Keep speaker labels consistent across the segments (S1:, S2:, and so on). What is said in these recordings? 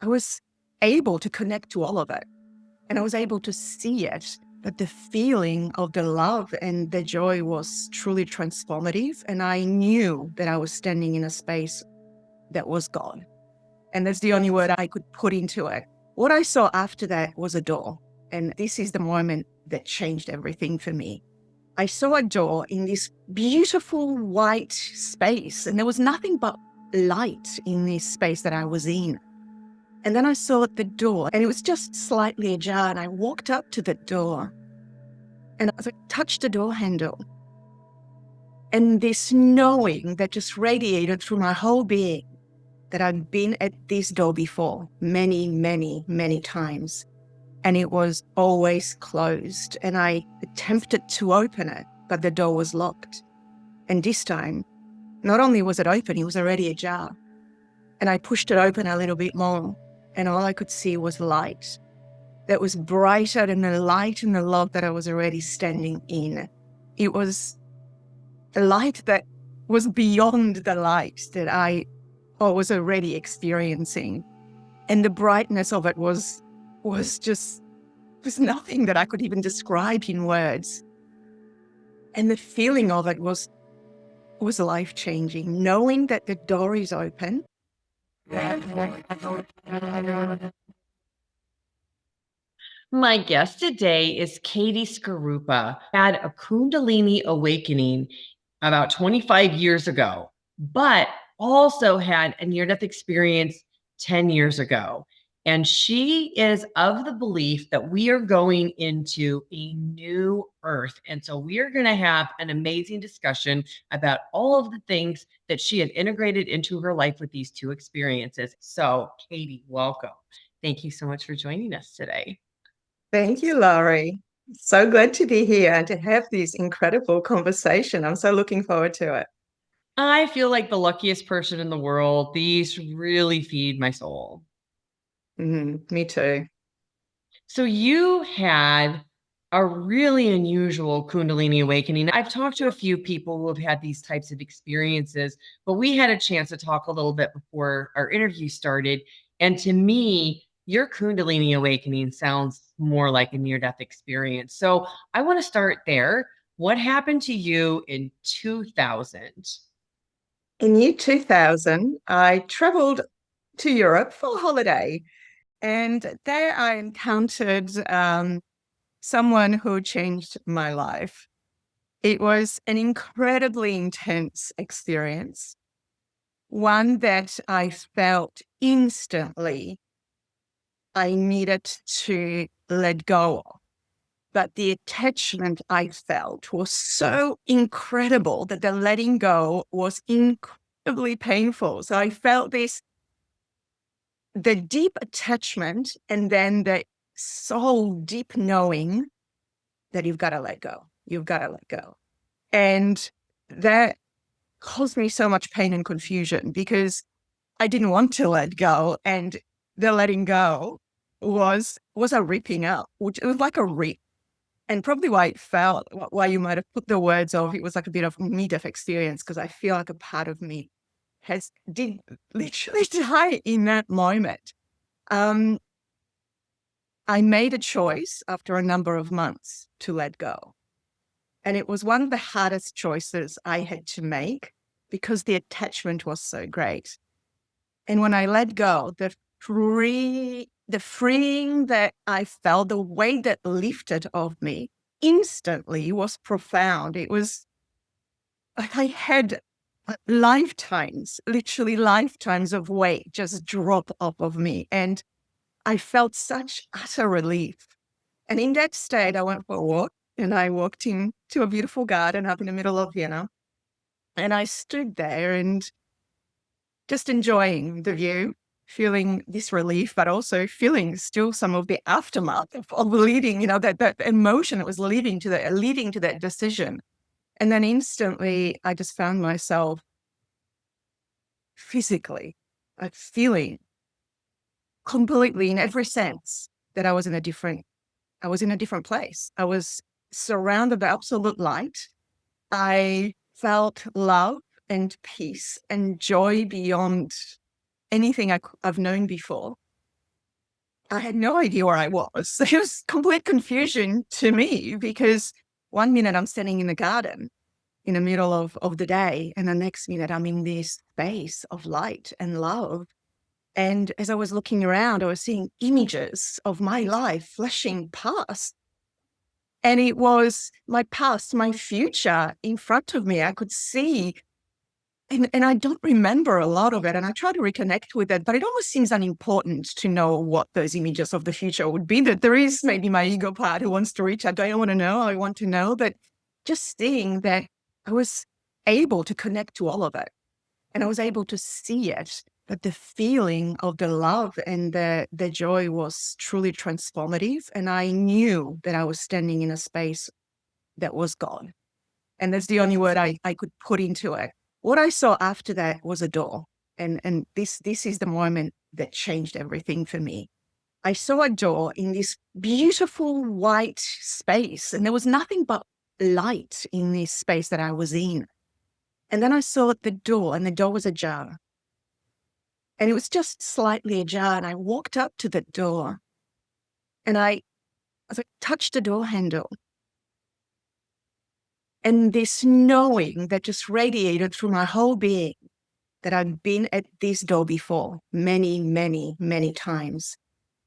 S1: I was able to connect to all of it. And I was able to see it, that the feeling of the love and the joy was truly transformative. And I knew that I was standing in a space that was God. And that's the only word I could put into it. What I saw after that was a door. And this is the moment that changed everything for me. I saw a door in this beautiful white space, and there was nothing but light in this space that I was in. And then I saw the door, and it was just slightly ajar. And I walked up to the door, and I touched the door handle. And this knowing that just radiated through my whole being that I'd been at this door before many, many, many times. And it was always closed. And I attempted to open it, but the door was locked. And this time, not only was it open, it was already ajar. And I pushed it open a little bit more, and all I could see was light that was brighter than the light and the love that I was already standing in. It was a light that was beyond the light that I was already experiencing. And the brightness of it was nothing that I could even describe in words. And the feeling of it was life-changing, knowing that the door is open.
S2: My guest today is Katie Skorupa. Had a Kundalini Awakening about 25 years ago, but also had a near-death experience 10 years ago. And she is of the belief that we are going into a new earth. And so we are going to have an amazing discussion about all of the things that she had integrated into her life with these two experiences. So, Katie, welcome. Thank you so much for joining us today.
S1: Thank you, Laurie. So glad to be here and to have this incredible conversation. I'm so looking forward to it.
S2: I feel like the luckiest person in the world. These really feed my soul.
S1: Me too.
S2: So you had a really unusual Kundalini awakening. I've talked to a few people who have had these types of experiences, but we had a chance to talk a little bit before our interview started. And to me, your Kundalini awakening sounds more like a near-death experience. So I want to start there. What happened to you in 2000?
S1: In year 2000, I traveled to Europe for a holiday, and there I encountered someone who changed my life. It was an incredibly intense experience, one that I felt instantly I needed to let go of. But the attachment I felt was so incredible that the letting go was incredibly painful. So I felt the deep attachment, and then the soul deep knowing that you've got to let go. You've got to let go. And that caused me so much pain and confusion because I didn't want to let go. And the letting go was a ripping up, which it was like a rip. And probably why it felt, why you might have put the words of, it was like a bit of near-death experience, because I feel like a part of me did literally die in that moment. I made a choice after a number of months to let go. And it was one of the hardest choices I had to make because the attachment was so great. And when I let go, the freeing that I felt, the weight that lifted off me instantly was profound. It was like I had literally lifetimes of weight just drop off of me. And I felt such utter relief. And in that state, I went for a walk, and I walked into a beautiful garden up in the middle of Vienna. And I stood there and just enjoying the view, feeling this relief, but also feeling still some of the aftermath of leading, that emotion that was leading to that decision. And then instantly I just found myself physically, feeling completely in every sense that I was in a different place. I was surrounded by absolute light. I felt love and peace and joy beyond anything I've known before. I had no idea where I was. It was complete confusion to me because one minute I'm standing in the garden in the middle of the day, and the next minute I'm in this space of light and love. And as I was looking around, I was seeing images of my life flashing past. And it was my past, my future in front of me. I could see, and I don't remember a lot of it. And I try to reconnect with it, but it almost seems unimportant to know what those images of the future would be. That there is maybe my ego part who wants to reach out. I don't want to know. I want to know. But just seeing that I was able to connect to all of it, and I was able to see it, that the feeling of the love and the joy was truly transformative. And I knew that I was standing in a space that was God. And that's the only word I could put into it. What I saw after that was a door. And this is the moment that changed everything for me. I saw a door in this beautiful white space, and there was nothing but light in this space that I was in. And then I saw the door, and the door was ajar. And it was just slightly ajar. And I walked up to the door, and I touched the door handle. And this knowing that just radiated through my whole being that I'd been at this door before many, many, many times.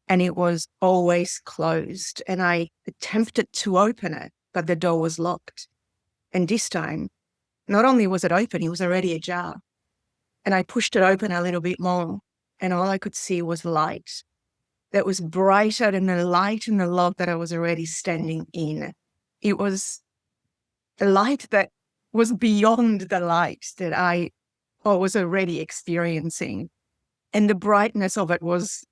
S1: And it was always closed. And I attempted to open it, but the door was locked. And this time, not only was it open, it was already ajar. And I pushed it open a little bit more. And all I could see was light that was brighter than the light and the love that I was already standing in. It was a light that was beyond the light that I was already experiencing. And the brightness of it was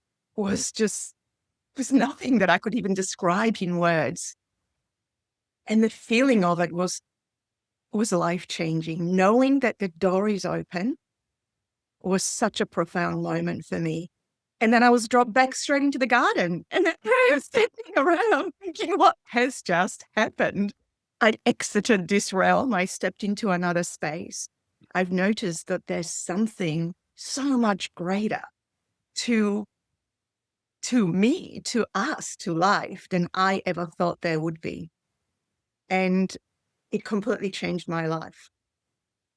S1: nothing that I could even describe in words. And the feeling of it was life-changing. Knowing that the door is open was such a profound moment for me. And then I was dropped back straight into the garden. And then I was sitting around thinking, what has just happened? I'd exited this realm. I stepped into another space. I've noticed that there's something so much greater to me, to us, to life than I ever thought there would be. And it completely changed my life.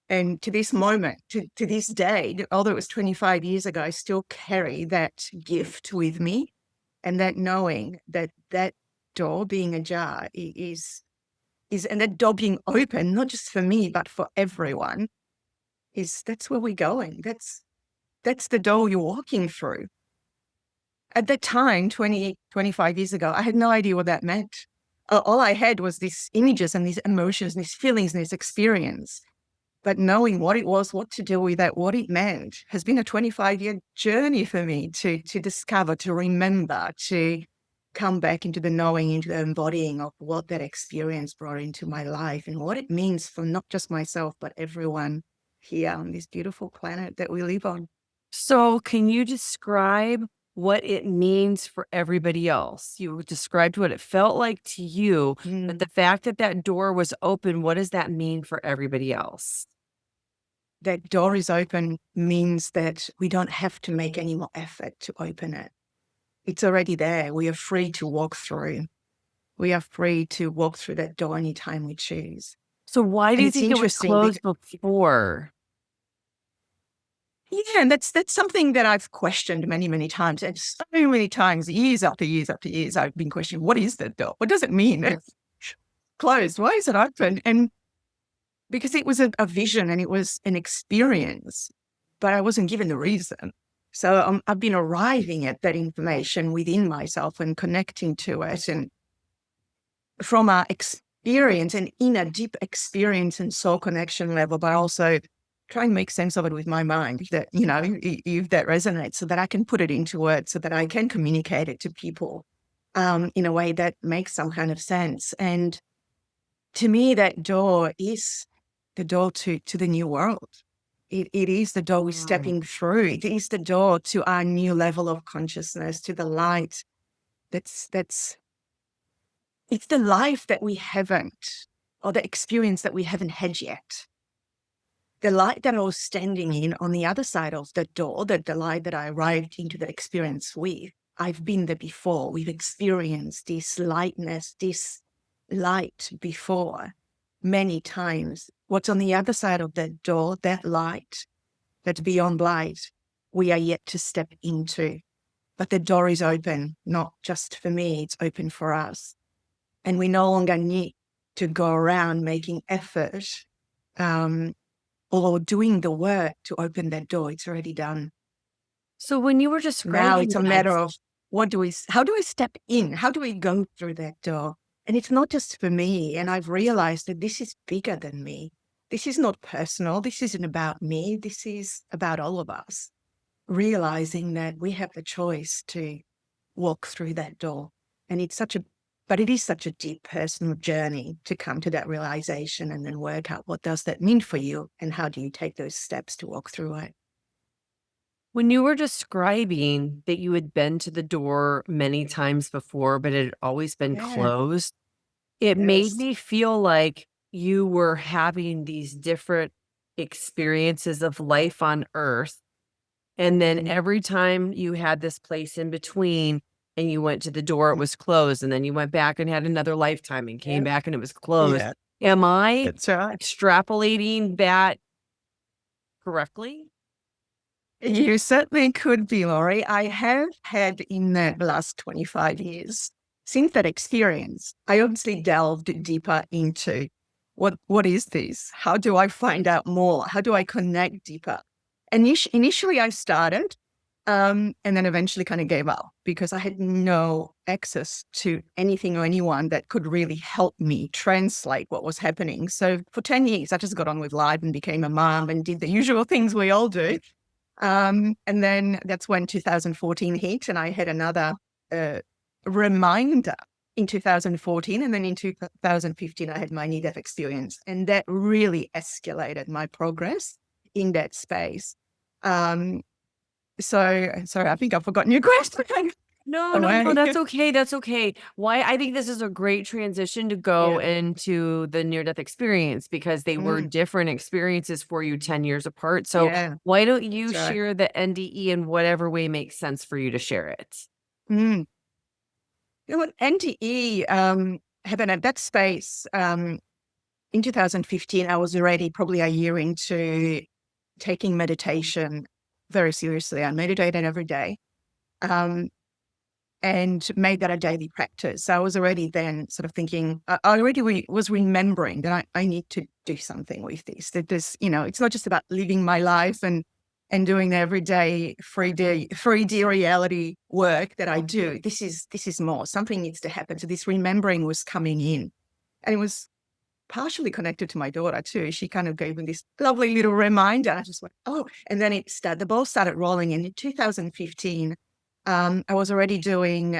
S1: And to this moment, to this day, although it was 25 years ago, I still carry that gift with me. And that knowing that that door being ajar is and that door being open, not just for me, but for everyone, that's where we're going. That's the door you're walking through. At that time, 25 years ago, I had no idea what that meant. All I had was these images and these emotions and these feelings and this experience. But knowing what it was, what to do with that, what it meant, has been a 25-year journey for me to discover, to remember, to come back into the knowing, into the embodying of what that experience brought into my life and what it means for not just myself, but everyone here on this beautiful planet that we live on.
S3: So can you describe what it means for everybody else? You described what it felt like to you, but the fact that that door was open, what does that mean for everybody else?
S1: That door is open means that we don't have to make any more effort to open it. It's already there. We are free to walk through. We are free to walk through that door anytime we choose.
S3: So why do you think it was closed before?
S1: Yeah, and that's something that I've questioned many, many times. And so many times, years after years after years, I've been questioning, what is that door? What does it mean? It's closed. Why is it open? And because it was a vision and it was an experience, but I wasn't given the reason. So I've been arriving at that information within myself and connecting to it. And from our experience and in a deep experience and soul connection level, but also try and make sense of it with my mind that, if that resonates, so that I can put it into words, so that I can communicate it to people in a way that makes some kind of sense. And to me, that door is the door to the new world. It is the door we're stepping through. It is the door to our new level of consciousness, to the light. It's the life that we haven't, or the experience that we haven't had yet. The light that I was standing in on the other side of the door, the light that I arrived into the experience with, I've been there before. We've experienced this lightness, this light before many times. What's on the other side of that door, that light, that's beyond light, we are yet to step into. But the door is open, not just for me, it's open for us. And we no longer need to go around making effort or doing the work to open that door. It's already done.
S3: So when you were describing
S1: Now it's a
S3: that,
S1: matter of how do I step in? How do we go through that door? And it's not just for me. And I've realized that this is bigger than me. This is not personal. This isn't about me. This is about all of us. Realizing that we have the choice to walk through that door. And it is such a deep personal journey to come to that realization and then work out what does that mean for you and how do you take those steps to walk through it.
S3: when you were describing that you had been to the door many times before, but it had always been closed, it made
S1: Yes.
S3: me feel like you were having these different experiences of life on earth. And then every time you had this place in between and you went to the door, it was closed. And then you went back and had another lifetime and came back and it was closed.
S1: Yeah,
S3: Am I
S1: that's right.
S3: extrapolating that correctly?
S1: You certainly could be, Laurie. I have had in the last 25 years, since that experience, I obviously delved deeper into what is this? How do I find out more? How do I connect deeper? And initially I started and then eventually kind of gave up because I had no access to anything or anyone that could really help me translate what was happening. So for 10 years, I just got on with life and became a mom and did the usual things we all do. And then that's when 2014 hit and I had another reminder in 2014. And then in 2015, I had my near-death experience. And that really escalated my progress in that space. So sorry, I think I've forgotten your question.
S3: No, that's okay. That's okay. Why I think this is a great transition to go into the near-death experience because they were different experiences for you 10 years apart. So why don't you share the NDE in whatever way makes sense for you to share it?
S1: You know what, NDE happened at that space in 2015. I was already probably a year into taking meditation very seriously. I meditated every day. And made that a daily practice. So I was already then sort of thinking, I already was remembering that I need to do something with this. That this, it's not just about living my life and doing the everyday 3D reality work that I do. This is more. Something needs to happen. So this remembering was coming in, and it was partially connected to my daughter too. She kind of gave me this lovely little reminder. I just went, oh, and then the ball started rolling. And in 2015. I was already doing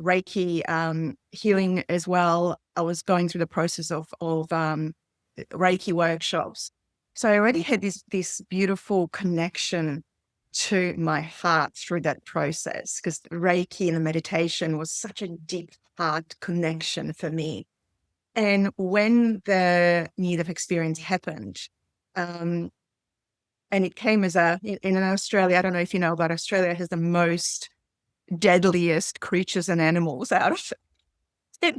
S1: Reiki healing as well. I was going through the process of Reiki workshops. So I already had this beautiful connection to my heart through that process because Reiki and the meditation was such a deep heart connection for me. And when the near-death experience happened, and it came as in Australia, I don't know if you know, but Australia has the most deadliest creatures and animals out of it.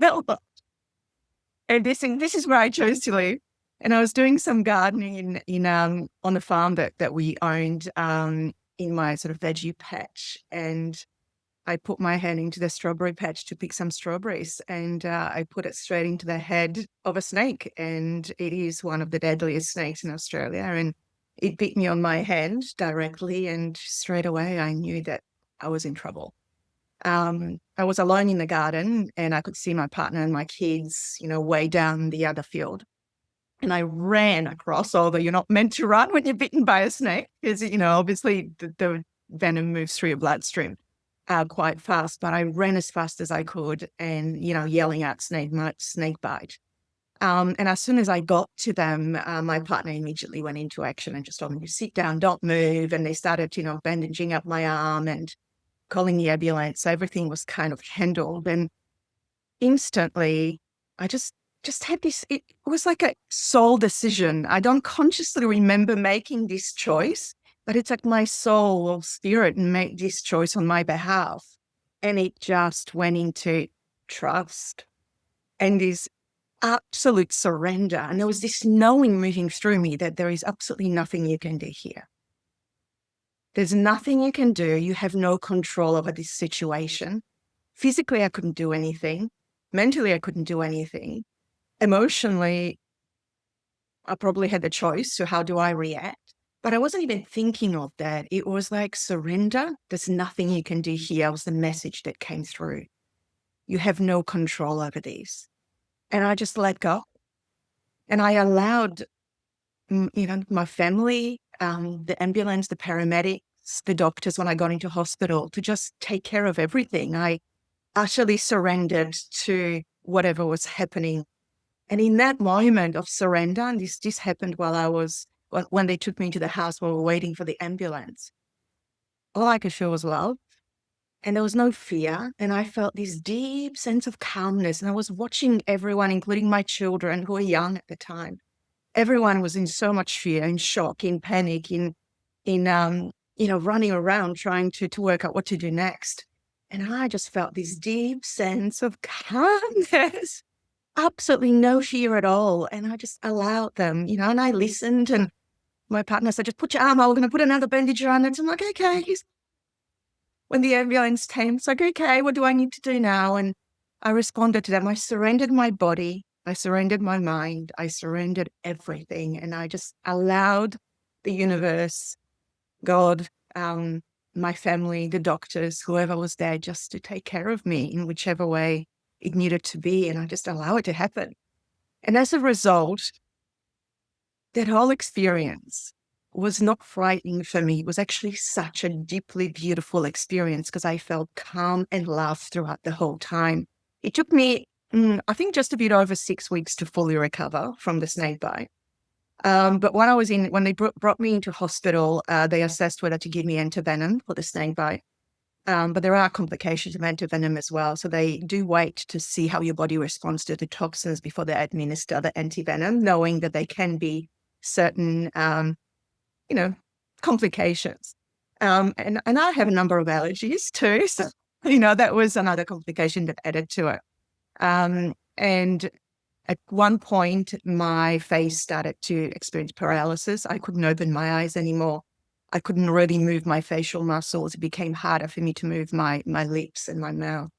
S1: And this is where I chose to live. And I was doing some gardening on the farm that we owned in my sort of veggie patch. And I put my hand into the strawberry patch to pick some strawberries, and I put it straight into the head of a snake. And it is one of the deadliest snakes in Australia. And it bit me on my hand directly, and straight away I knew that I was in trouble. I was alone in the garden, and I could see my partner and my kids, way down the other field. And I ran across, although you're not meant to run when you're bitten by a snake, because, obviously the venom moves through your bloodstream quite fast. But I ran as fast as I could and, yelling out snake bite. And as soon as I got to them, my partner immediately went into action and just told me to sit down, don't move. And they started, bandaging up my arm and calling the ambulance. So everything was kind of handled. And instantly, I just had this, it was like a soul decision. I don't consciously remember making this choice, but it's like my soul or spirit made this choice on my behalf And it just went into trust and this absolute surrender. And there was this knowing moving through me that there is absolutely nothing you can do here. There's nothing you can do. You have no control over this situation. Physically, I couldn't do anything. Mentally, I couldn't do anything. Emotionally, I probably had the choice. So how do I react? But I wasn't even thinking of that. It was like surrender. There's nothing you can do here was the message that came through. You have no control over this. And I just let go. And I allowed, my family, the ambulance, the paramedics, the doctors when I got into hospital to just take care of everything. I utterly surrendered to whatever was happening. And in that moment of surrender, and this happened when they took me to the house while we were waiting for the ambulance, all I could feel was love. And there was no fear. And I felt this deep sense of calmness. And I was watching everyone, including my children who were young at the time. Everyone was in so much fear, in shock, in panic, in running around trying to work out what to do next. And I just felt this deep sense of calmness, absolutely no fear at all. And I just allowed them, and I listened. And my partner said, just put your arm out. We're going to put another bandage around it. I'm like, okay. When the ambulance came, it's like, okay, what do I need to do now? And I responded to them. I surrendered my body. I surrendered my mind. I surrendered everything. And I just allowed the universe, God, my family, the doctors, whoever was there, just to take care of me in whichever way it needed to be. And I just allow it to happen. And as a result, that whole experience was not frightening for me. It was actually such a deeply beautiful experience because I felt calm and love throughout the whole time. It took me, I think, just a bit over 6 weeks to fully recover from the snake bite. But when they brought me into hospital, they assessed whether to give me antivenom for the snake bite. But there are complications of antivenom as well. So they do wait to see how your body responds to the toxins before they administer the antivenom, knowing that they can be certain complications. And I have a number of allergies too. So, that was another complication that added to it. And at one point, my face started to experience paralysis. I couldn't open my eyes anymore. I couldn't really move my facial muscles. It became harder for me to move my lips and my mouth.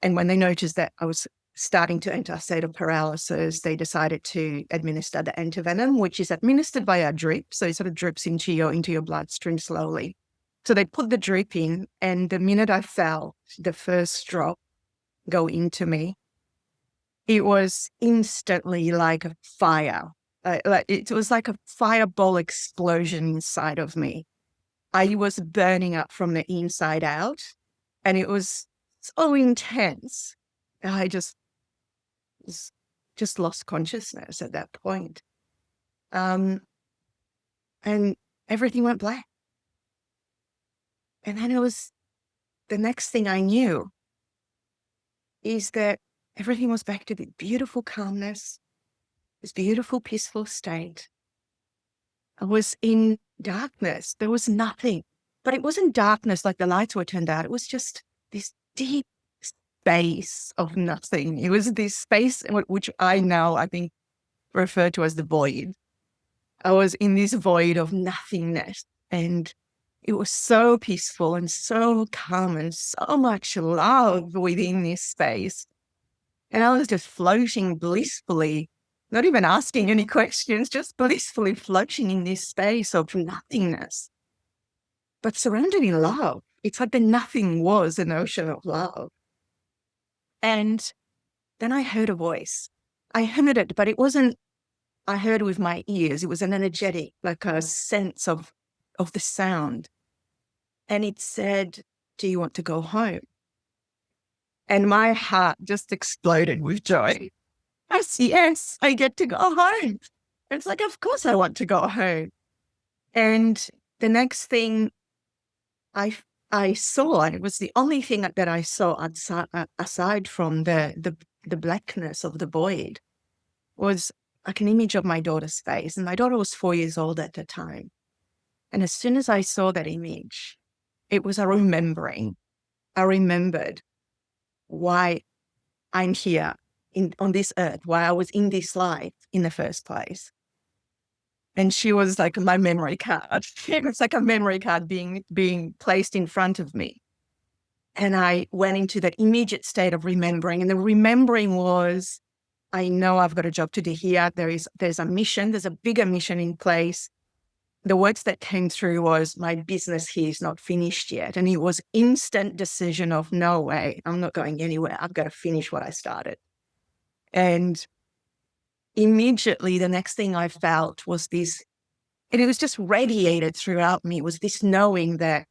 S1: And when they noticed that I was starting to enter a state of paralysis, they decided to administer the antivenom, which is administered by a drip. So it sort of drips into your bloodstream slowly. So they put the drip in, and the minute I felt the first drop go into me, it was instantly like a fire. It was like a fireball explosion inside of me. I was burning up from the inside out, and it was so intense. I just lost consciousness at that point. And everything went black. And then it was the next thing I knew is that everything was back to the beautiful calmness, this beautiful, peaceful state. I was in darkness. There was nothing. But it wasn't darkness like the lights were turned out. It was just this deep space of nothing. It was this space which I now, I think, refer to as the void. I was in this void of nothingness. And it was so peaceful and so calm and so much love within this space. And I was just floating blissfully, not even asking any questions, just blissfully floating in this space of nothingness, but surrounded in love. It's like the nothing was an ocean of love. And then I heard a voice. I heard it, but it wasn't, I heard it with my ears. It was an energetic, like a sense of the sound. And it said, "Do you want to go home?" And my heart just exploded with joy. I said, yes, I get to go home. It's like, of course I want to go home. And the next thing I saw, and it was the only thing that I saw aside from the blackness of the void, was like an image of my daughter's face. And my daughter was 4 years old at the time. And as soon as I saw that image, it was a remembering I remembered why I'm here on this earth, why I was in this life in the first place. And she was like my memory card. It was like a memory card being placed in front of me. And I went into that immediate state of remembering. And the remembering was, I know I've got a job to do here. There's a mission, there's a bigger mission in place. The words that came through was, my business here is not finished yet. And it was instant decision of, no way, I'm not going anywhere. I've got to finish what I started. And immediately the next thing I felt was this, and it was just radiated throughout me, was this knowing that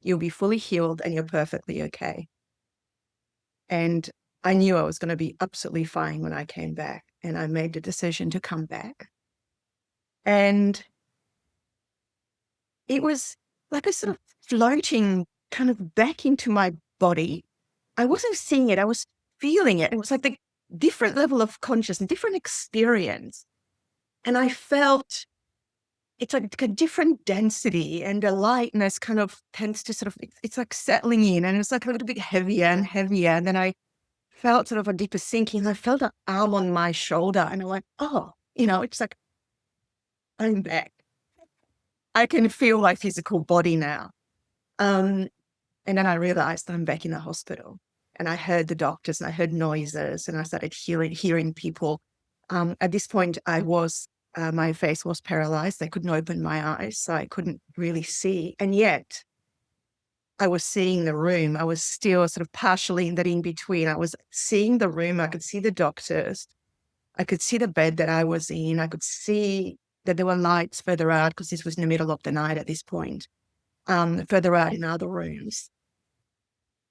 S1: you'll be fully healed and you're perfectly okay. And I knew I was going to be absolutely fine when I came back, and I made the decision to come back. And it was like a sort of floating kind of back into my body. I wasn't seeing it, I was feeling it. It was like the different level of consciousness, different experience. And I felt it's like a different density, and the lightness kind of tends to sort of, it's like settling in, and it's like a little bit heavier and heavier. And then I felt sort of a deeper sinking. I felt an arm on my shoulder, and I went, oh, it's like, I'm back. I can feel my physical body now. And then I realized I'm back in the hospital, and I heard the doctors, and I heard noises, and I started hearing people. At this point, my face was paralyzed. I couldn't open my eyes, so I couldn't really see. And yet I was seeing the room. I was still sort of partially in that in between. I was seeing the room. I could see the doctors. I could see the bed that I was in. I could see that there were lights further out, because this was in the middle of the night at this point, further out in other rooms.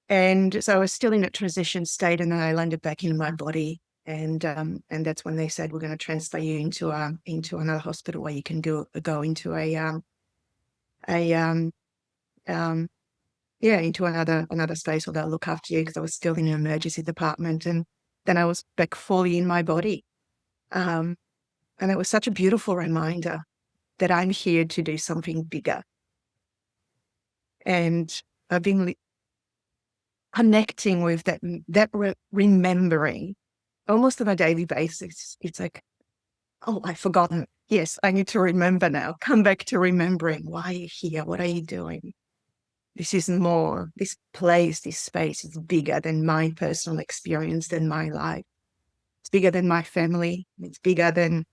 S1: And so I was still in a transition state, and then I landed back in my body. And that's when they said, we're going to transfer you into another hospital where you can go into into another space where they'll look after you, because I was still in an emergency department. And then I was back fully in my body. And it was such a beautiful reminder that I'm here to do something bigger. And I've been connecting with that remembering almost on a daily basis. It's like, oh, I've forgotten. Yes, I need to remember now. Come back to remembering. Why are you here? What are you doing? This is more, this place, this space is bigger than my personal experience, than my life. It's bigger than my family. It's bigger than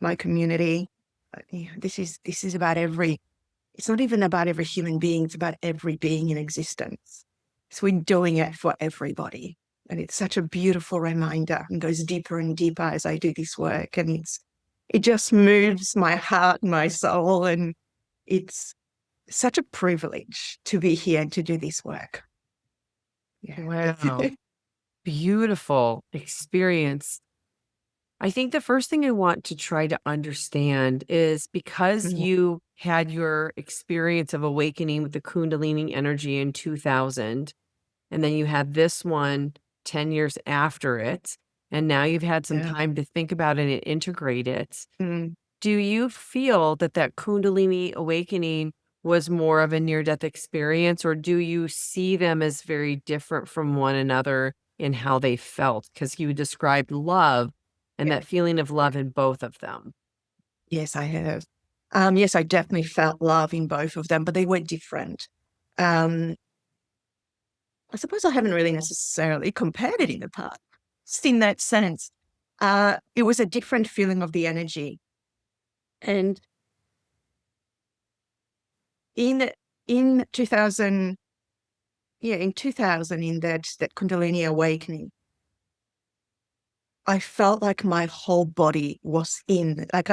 S1: my community. This is about it's not even about every human being. It's about every being in existence. So we're doing it for everybody. And it's such a beautiful reminder, and goes deeper and deeper as I do this work. And it just moves my heart, my soul. And it's such a privilege to be here and to do this work.
S3: Yeah. Wow. Beautiful experience. I think the first thing I want to try to understand is, because you had your experience of awakening with the Kundalini energy in 2000, and then you had this one 10 years after it, and now you've had some time to think about it and integrate it. Do you feel that Kundalini awakening was more of a near-death experience, or do you see them as very different from one another in how they felt? Because you described love and that feeling of love in both of them.
S1: Yes, I have. Yes, I definitely felt love in both of them, but they were different. I suppose I haven't really necessarily compared it in the past. Just in that sense, it was a different feeling of the energy. And in 2000, in that Kundalini awakening, I felt like my whole body was like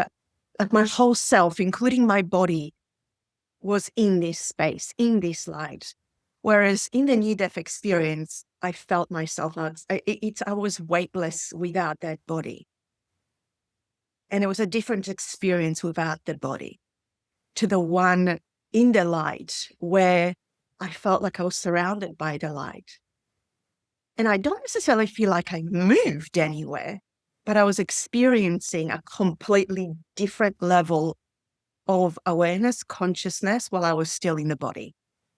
S1: my whole self, including my body, was in this space, in this light. Whereas in the near-death experience, I felt myself, I was weightless without that body. And it was a different experience without the body, to the one in the light, where I felt like I was surrounded by the light. And I don't necessarily feel like I moved anywhere, but I was experiencing a completely different level of awareness, consciousness, while I was still in the body.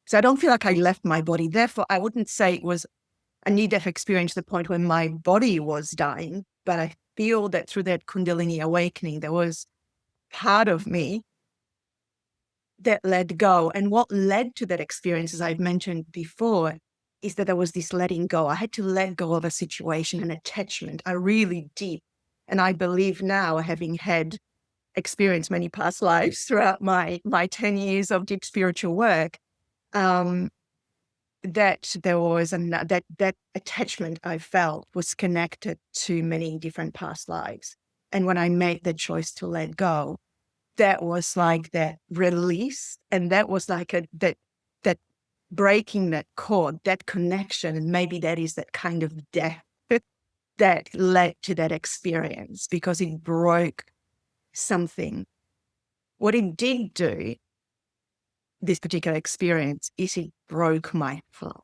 S1: So I don't feel like I left my body. Therefore, I wouldn't say it was a near-death experience to the point where my body was dying, but I feel that through that Kundalini awakening, there was part of me that let go. And what led to that experience, as I've mentioned before, is that there was this letting go. I had to let go of a situation, an attachment, a really deep. And I believe now, having had experienced many past lives throughout my 10 years of deep spiritual work, that there was that attachment I felt was connected to many different past lives. And when I made the choice to let go, that was like that release, and that was like that breaking that cord, that connection, and maybe that is that kind of death that led to that experience, because it broke something. What it did do, this particular experience, is it broke my heart.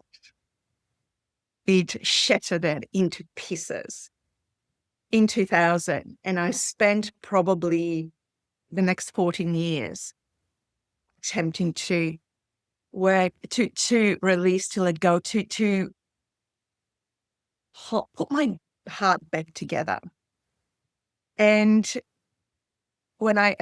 S1: It shattered it into pieces in 2000. And I spent probably the next 14 years attempting to work, to release, to let go, to put my heart back together. And when I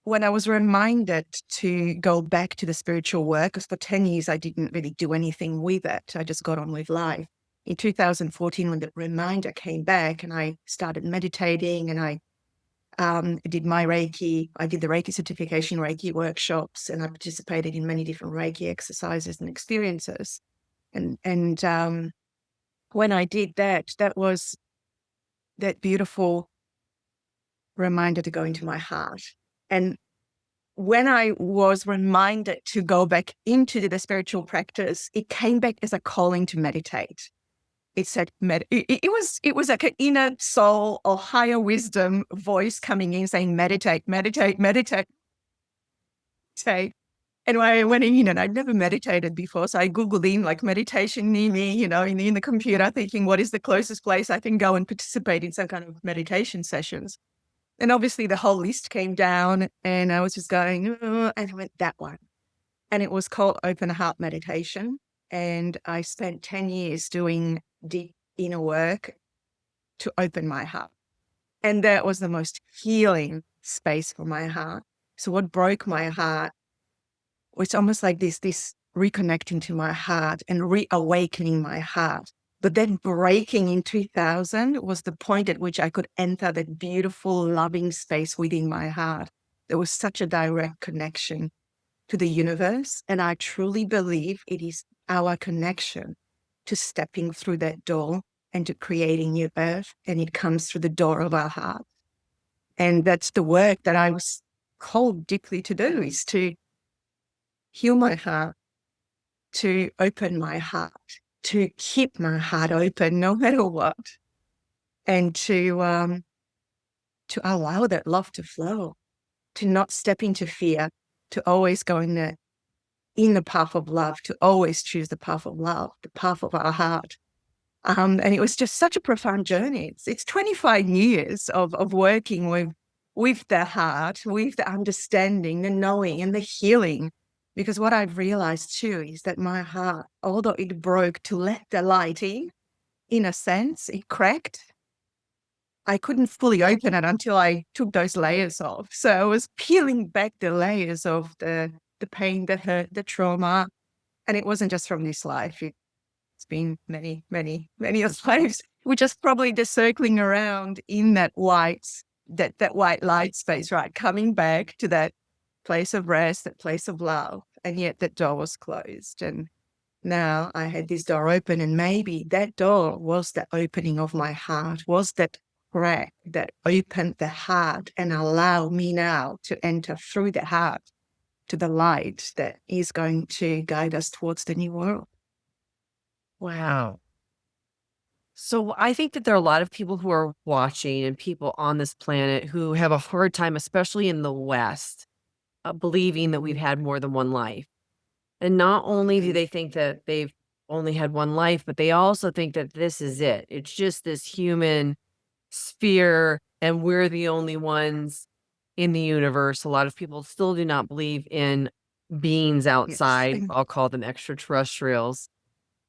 S1: was reminded to go back to the spiritual work, because for 10 years I didn't really do anything with it, I just got on with life. In 2014, when the reminder came back and I started meditating, and I did my Reiki, I did the Reiki certification, Reiki workshops, and I participated in many different Reiki exercises and experiences. And when I did that, that was that beautiful reminder to go into my heart. And when I was reminded to go back into the spiritual practice, it came back as a calling to meditate. It said, it was like an inner soul or higher wisdom voice coming in saying, meditate, meditate, meditate. And I went in, and I'd never meditated before. So I Googled in like meditation near me, in the computer, thinking, what is the closest place I can go and participate in some kind of meditation sessions? And obviously the whole list came down, and I was just going, and I went, that one. And it was called Open Heart Meditation. And I spent 10 years doing deep inner work to open my heart. And that was the most healing space for my heart. So what broke my heart was almost like this reconnecting to my heart and reawakening my heart. But then breaking in 2000 was the point at which I could enter that beautiful, loving space within my heart. There was such a direct connection to the universe. And I truly believe it is our connection to stepping through that door and to creating new earth. And it comes through the door of our heart. And that's the work that I was called deeply to do, is to heal my heart, to open my heart, to keep my heart open no matter what, and to allow that love to flow, to not step into fear, to always go in the path of love, to always choose the path of love, the path of our heart. And it was just such a profound journey. It's 25 years of working with the heart, with the understanding, the knowing, and the healing. Because what I've realized too is that my heart, although it broke to let the light in a sense, it cracked. I couldn't fully open it until I took those layers off. So I was peeling back the layers of the pain, the hurt, the trauma. And it wasn't just from this life. It's been many, many, many lives. We're just probably just circling around in that white light space, right? Coming back to that place of rest, that place of love. And yet that door was closed. And now I had this door open, and maybe that door was the opening of my heart, was that crack that opened the heart and allow me now to enter through the heart to the light that is going to guide us towards the new world.
S3: Wow. So I think that there are a lot of people who are watching and people on this planet who have a hard time, especially in the West, believing that we've had more than one life. And not only do they think that they've only had one life, but they also think that this is it. It's just this human sphere and we're the only ones in the universe. A lot of people still do not believe in beings outside.
S1: Yes.
S3: I'll call them extraterrestrials.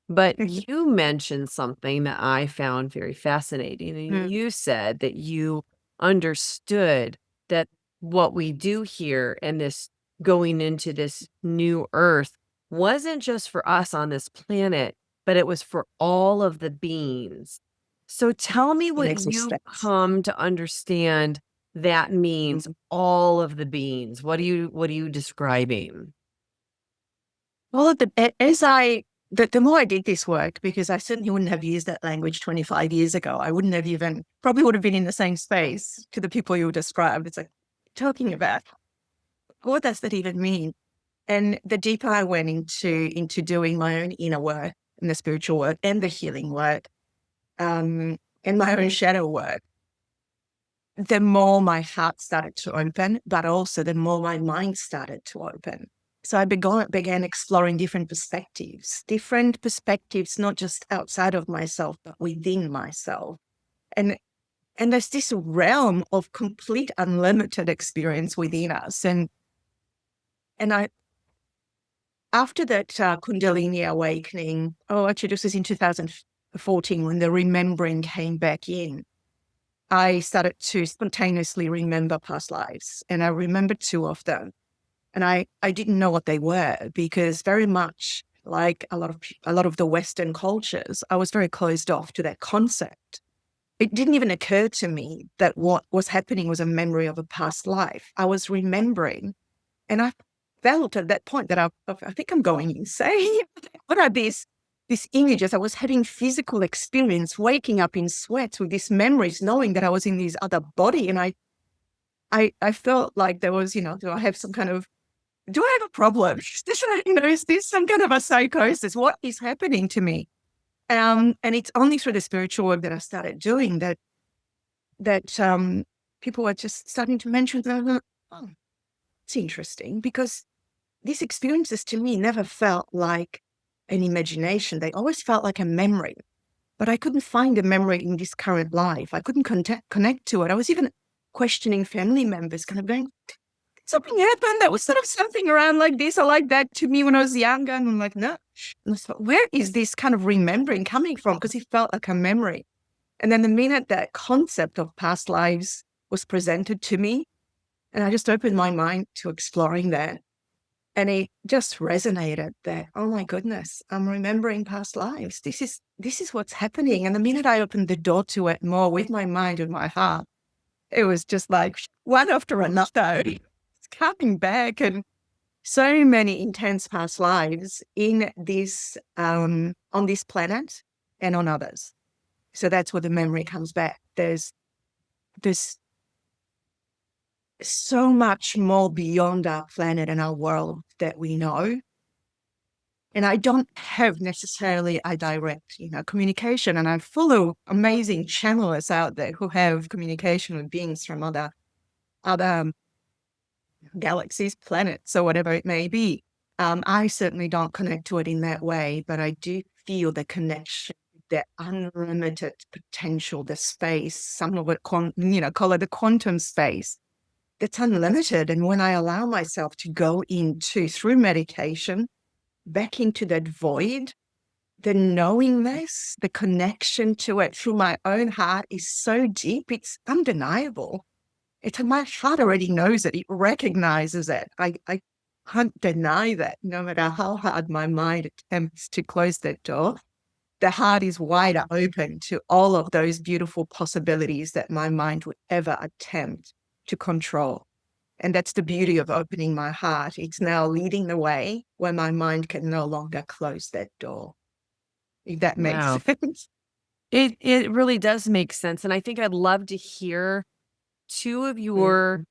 S3: But you mentioned something that I found very fascinating. And you said that you understood that what we do here and this going into this new earth wasn't just for us on this planet, but it was for all of the beings. So tell me what
S1: Makes
S3: you've
S1: sense.
S3: come to understand that means, all of the beings. What are you describing?
S1: Well, the more I did this work, because I certainly wouldn't have used that language 25 years ago. I wouldn't have probably would have been in the same space to the people you described. It's like, talking about, what does that even mean? And the deeper I went into doing my own inner work and the spiritual work and the healing work, and my own shadow work, the more my heart started to open, but also the more my mind started to open. So I began exploring different perspectives, not just outside of myself, but within myself. And there's this realm of complete unlimited experience within us. And I, after that Kundalini Awakening, actually this was in 2014 when the remembering came back in, I started to spontaneously remember past lives. And I remembered 2 of them. And I didn't know what they were, because very much like a lot of the Western cultures, I was very closed off to that concept. It didn't even occur to me that what was happening was a memory of a past life. I was remembering, and I felt at that point that I think I'm going insane. What are these images? I was having physical experience, waking up in sweats with these memories, knowing that I was in this other body. And I felt like there was, do I have a problem? Is this some kind of a psychosis? What is happening to me? And it's only through the spiritual work that I started doing that people were just starting to mention that, oh, it's interesting, because these experiences to me never felt like an imagination. They always felt like a memory, but I couldn't find a memory in this current life. I couldn't connect to it. I was even questioning family members, kind of going, something happened that was sort of something around like this or like that to me when I was younger. And I'm like, no. And I thought, where is this kind of remembering coming from? Because it felt like a memory. And then the minute that concept of past lives was presented to me, and I just opened my mind to exploring that. And it just resonated that, oh my goodness, I'm remembering past lives. This is what's happening. And the minute I opened the door to it more with my mind and my heart, it was just like one after another. Coming back, and so many intense past lives in this on this planet and on others. So that's where the memory comes back. There's so much more beyond our planet and our world that we know. And I don't have necessarily a direct, communication. And I'm full of amazing channelers out there who have communication with beings from other galaxies, planets, or whatever it may be. I certainly don't connect to it in that way, but I do feel the connection, the unlimited potential, the space, some of it, call it the quantum space. That's unlimited. And when I allow myself to go through meditation, back into that void, the knowingness, the connection to it through my own heart is so deep, it's undeniable. My heart already knows it. It recognizes it. I can't deny that. No matter how hard my mind attempts to close that door, the heart is wide open to all of those beautiful possibilities that my mind would ever attempt to control. And that's the beauty of opening my heart. It's now leading the way where my mind can no longer close that door. If that makes sense.
S3: It really does make sense. And I think I'd love to hear 2 of your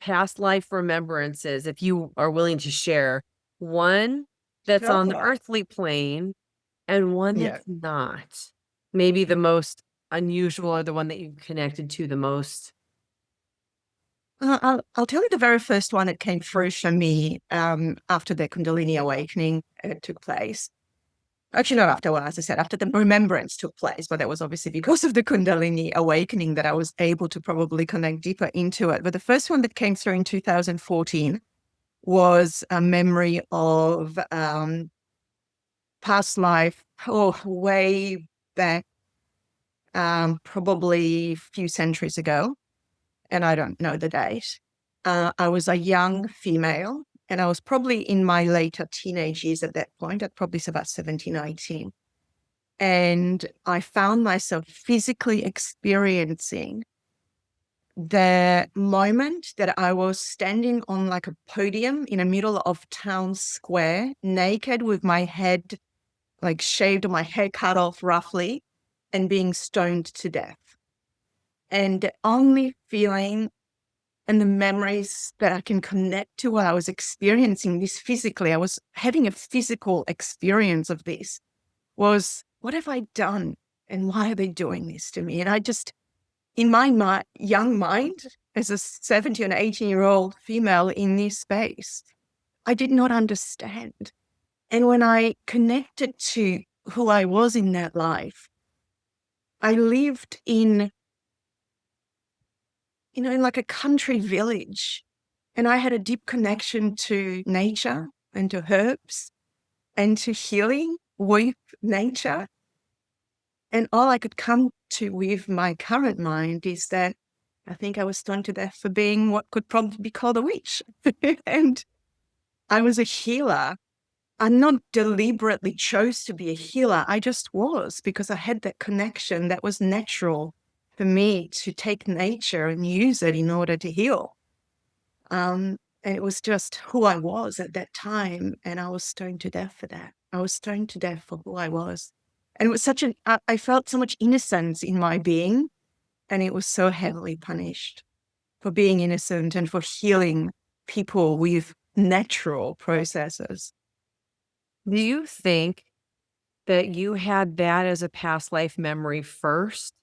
S3: past life remembrances, if you are willing to share. One that's on the earthly plane and one that's not. Maybe the most unusual, or the one that you connected to the most.
S1: I'll tell you the very first one that came through for me after the Kundalini Awakening took place. Actually, not after, as I said, after the remembrance took place, but that was obviously because of the Kundalini Awakening that I was able to probably connect deeper into it. But the first one that came through in 2014, was a memory of past life, way back, probably a few centuries ago, and I don't know the date. I was a young female, and I was probably in my later teenage years at that point. I'd probably say about 17, 18. And I found myself physically experiencing the moment that I was standing on like a podium in the middle of town square, naked with my head like shaved or my hair cut off roughly, and being stoned to death. And the only feeling and the memories that I can connect to while I was experiencing this physically, I was having a physical experience of this, was what have I done and why are they doing this to me? And I just, in my young mind, as a 17 or 18-year-old female in this space, I did not understand. And when I connected to who I was in that life, I lived in like a country village, and I had a deep connection to nature and to herbs and to healing with nature. And all I could come to with my current mind is that I think I was stoned to death for being what could probably be called a witch. And I was a healer. I not deliberately chose to be a healer. I just was, because I had that connection that was natural for me to take nature and use it in order to heal. And it was just who I was at that time. And I was stoned to death for that. I was stoned to death for who I was. And it was I felt so much innocence in my being. And it was so heavily punished for being innocent and for healing people with natural processes.
S3: Do you think that you had that as a past life memory first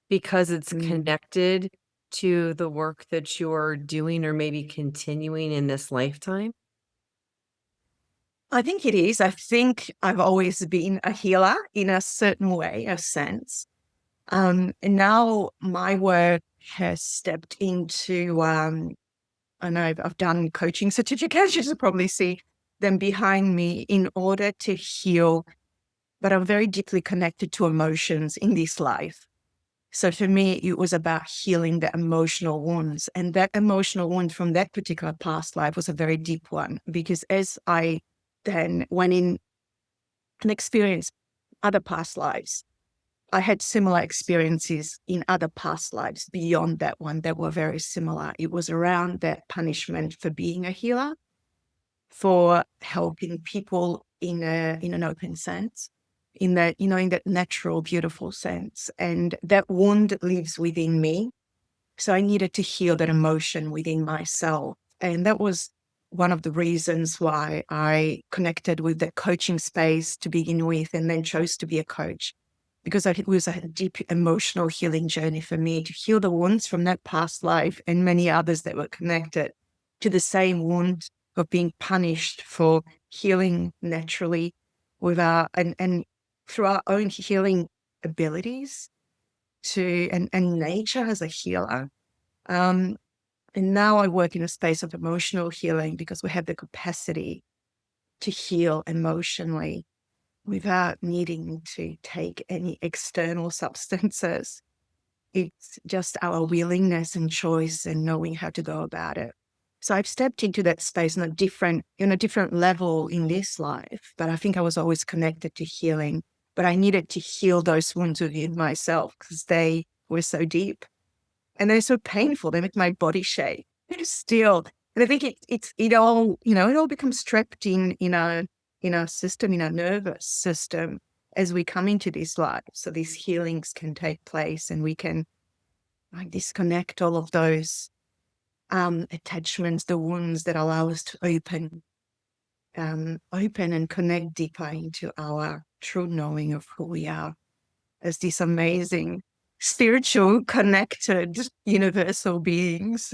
S3: because it's connected to the work that you're doing or maybe continuing in this lifetime?
S1: I think it is. I think I've always been a healer in a certain way, a sense. And now my work has stepped into, I know I've done coaching certifications, you probably see them behind me, in order to heal, but I'm very deeply connected to emotions in this life. So for me, it was about healing the emotional wounds. And that emotional wound from that particular past life was a very deep one, because as I then went in and experienced other past lives, I had similar experiences in other past lives beyond that one that were very similar. It was around that punishment for being a healer, for helping people in an open sense, in that, in that natural, beautiful sense. And that wound lives within me. So I needed to heal that emotion within myself. And that was one of the reasons why I connected with the coaching space to begin with, and then chose to be a coach, because it was a deep emotional healing journey for me to heal the wounds from that past life and many others that were connected to the same wound of being punished for healing naturally with and through our own healing abilities and nature as a healer. And now I work in a space of emotional healing because we have the capacity to heal emotionally without needing to take any external substances. It's just our willingness and choice and knowing how to go about it. So I've stepped into that space on a different level in this life, but I think I was always connected to healing. But I needed to heal those wounds within myself because they were so deep and they're so painful. They make my body shake still. And I think it all becomes trapped in our system, in our nervous system, as we come into this life. So these healings can take place, and we can disconnect all of those attachments, the wounds that allow us to open and connect deeper into our true knowing of who we are as these amazing, spiritual, connected, universal beings.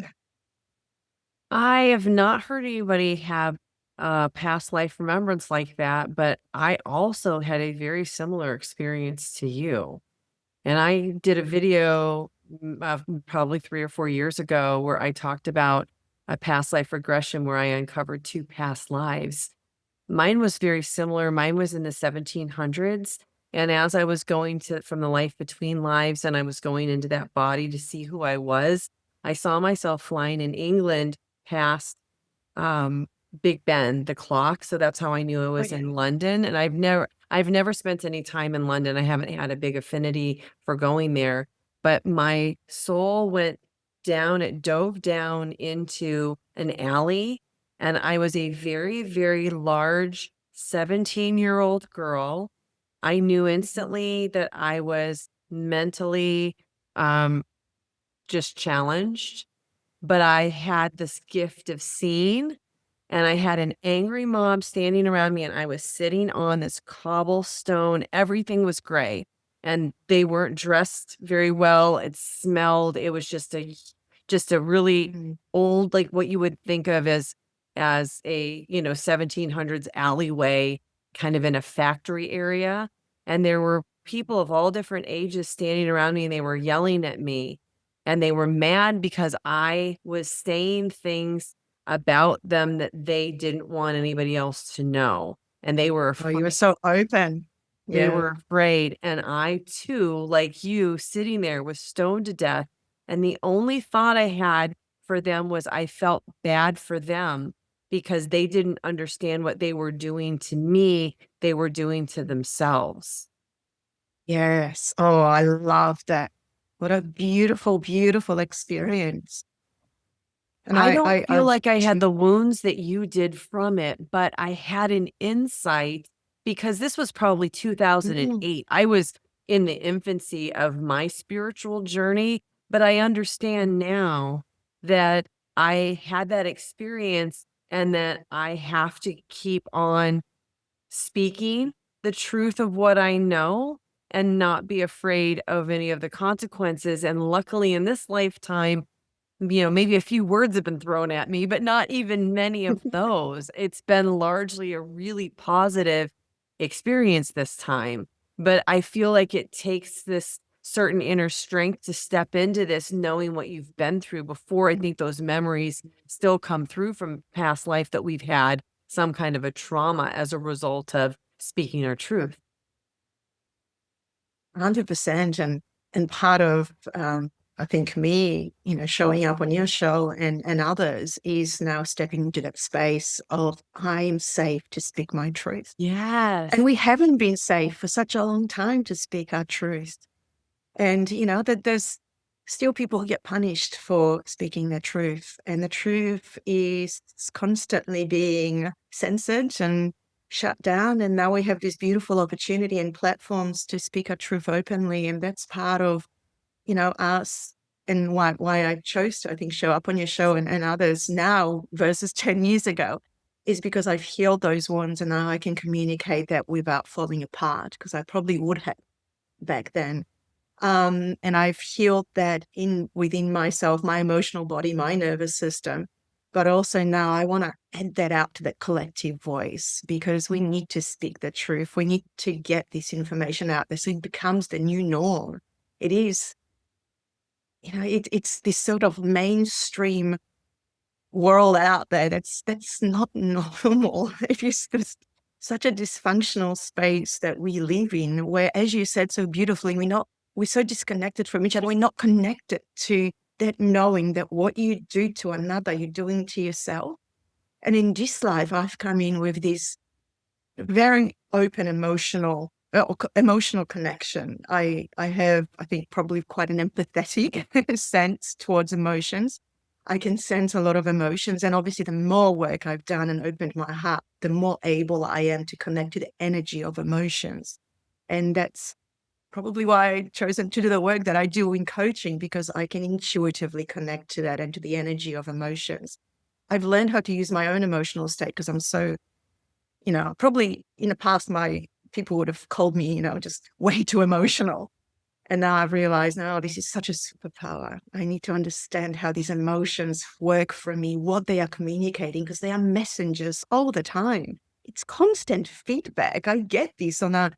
S3: I have not heard anybody have a past life remembrance like that, but I also had a very similar experience to you. And I did a video probably 3 or 4 years ago where I talked about a past life regression where I uncovered 2 past lives. Mine was very similar. Mine was in the 1700s. And as I was going from the life between lives and I was going into that body to see who I was, I saw myself flying in England past um, Big Ben, the clock. So that's how I knew I was in London. And I've never spent any time in London. I haven't had a big affinity for going there, but my soul dove down into an alley, and I was a very, very large 17-year-old girl. I knew instantly that I was mentally just challenged, but I had this gift of seeing, and I had an angry mob standing around me, and I was sitting on this cobblestone. Everything was gray, and they weren't dressed very well. It smelled. It was just a really old, like what you would think of as a 1700s alleyway, kind of in a factory area. And there were people of all different ages standing around me, and they were yelling at me, and they were mad because I was saying things about them that they didn't want anybody else to know. And they were
S1: Oh, you were so open.
S3: they
S1: Yeah.
S3: were afraid. And I too, like you, sitting there was stoned to death. And the only thought I had for them was I felt bad for them because they didn't understand what they were doing to me, they were doing to themselves.
S1: Yes. Oh, I love that. What a beautiful, beautiful experience. And
S3: I don't feel
S1: I've
S3: like I had the wounds that you did from it, but I had an insight because this was probably 2008. I was in the infancy of my spiritual journey, but I understand now that I had that experience and that I have to keep on speaking the truth of what I know and not be afraid of any of the consequences. And luckily in this lifetime, maybe a few words have been thrown at me, but not even many of those. It's been largely a really positive experience this time. But I feel like it takes this certain inner strength to step into this, knowing what you've been through before. I think those memories still come through from past life that we've had some kind of a trauma as a result of speaking our truth.
S1: 100%. And part of I think me, showing up on your show and others is now stepping into that space of I am safe to speak my truth.
S3: Yes.
S1: And we haven't been safe for such a long time to speak our truth. And that there's still people who get punished for speaking their truth. And the truth is constantly being censored and shut down. And now we have this beautiful opportunity and platforms to speak our truth openly. And that's part of, us and why I chose to, I think, show up on your show and others now versus 10 years ago is because I've healed those wounds and now I can communicate that without falling apart, because I probably would have back then. And I've healed that within myself, my emotional body, my nervous system. But also now I want to add that out to that collective voice, because we need to speak the truth. We need to get this information out there so it becomes the new norm. It is, it's this sort of mainstream world out there that's not normal. If you such a dysfunctional space that we live in, where, as you said so beautifully, we're so disconnected from each other. We're not connected to that knowing that what you do to another, you're doing to yourself. And in this life, I've come in with this very open emotional connection. I have, I think, probably quite an empathetic sense towards emotions. I can sense a lot of emotions. And obviously, the more work I've done and opened my heart, the more able I am to connect to the energy of emotions. And that's probably why I chosen to do the work that I do in coaching, because I can intuitively connect to that and to the energy of emotions. I've learned how to use my own emotional state because I'm so, probably in the past, my people would have called me, just way too emotional. And now I've realized, no, this is such a superpower. I need to understand how these emotions work for me, what they are communicating, because they are messengers all the time. It's constant feedback. I get this on a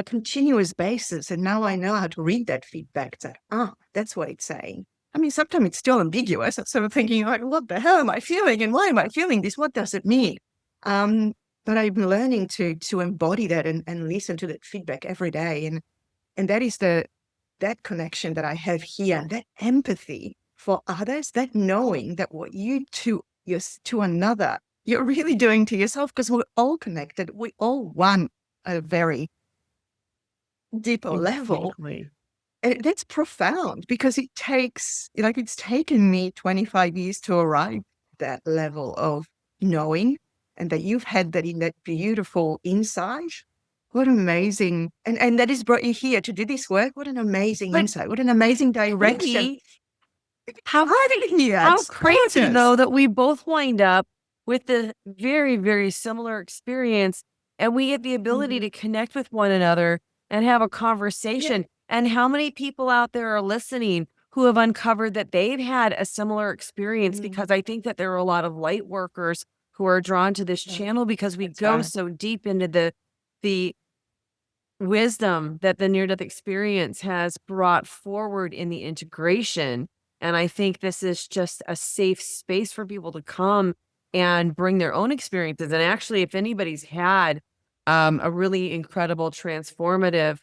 S1: continuous basis. And now I know how to read that feedback. It's like, that's what it's saying. I mean, sometimes it's still ambiguous. I'm sort of thinking, like, what the hell am I feeling? And why am I feeling this? What does it mean? But I'm learning to embody that and listen to that feedback every day. And that is that connection that I have here, that empathy for others, that knowing that what you to another, you're really doing to yourself, because we're all connected. We all want a very deeper level.
S3: Exactly.
S1: And that's profound, because it takes, like, it's taken me 25 years to arrive at that level of knowing, and that you've had that in that beautiful insight. What amazing, and that has brought you here to do this work. What an amazing
S3: But
S1: insight. What an amazing direction.
S3: Katie, how
S1: Here.
S3: How
S1: It's
S3: crazy,
S1: gorgeous.
S3: though, that we both wind up with the very, very similar experience, and we get the ability to connect with one another and have a conversation. And how many people out there are listening who have uncovered that they've had a similar experience? Because I think that there are a lot of light workers who are drawn to this channel, because we
S1: That's
S3: go
S1: right.
S3: so deep into the wisdom that the near-death experience has brought forward in the integration. And I think this is just a safe space for people to come and bring their own experiences. And actually, if anybody's had a really incredible transformative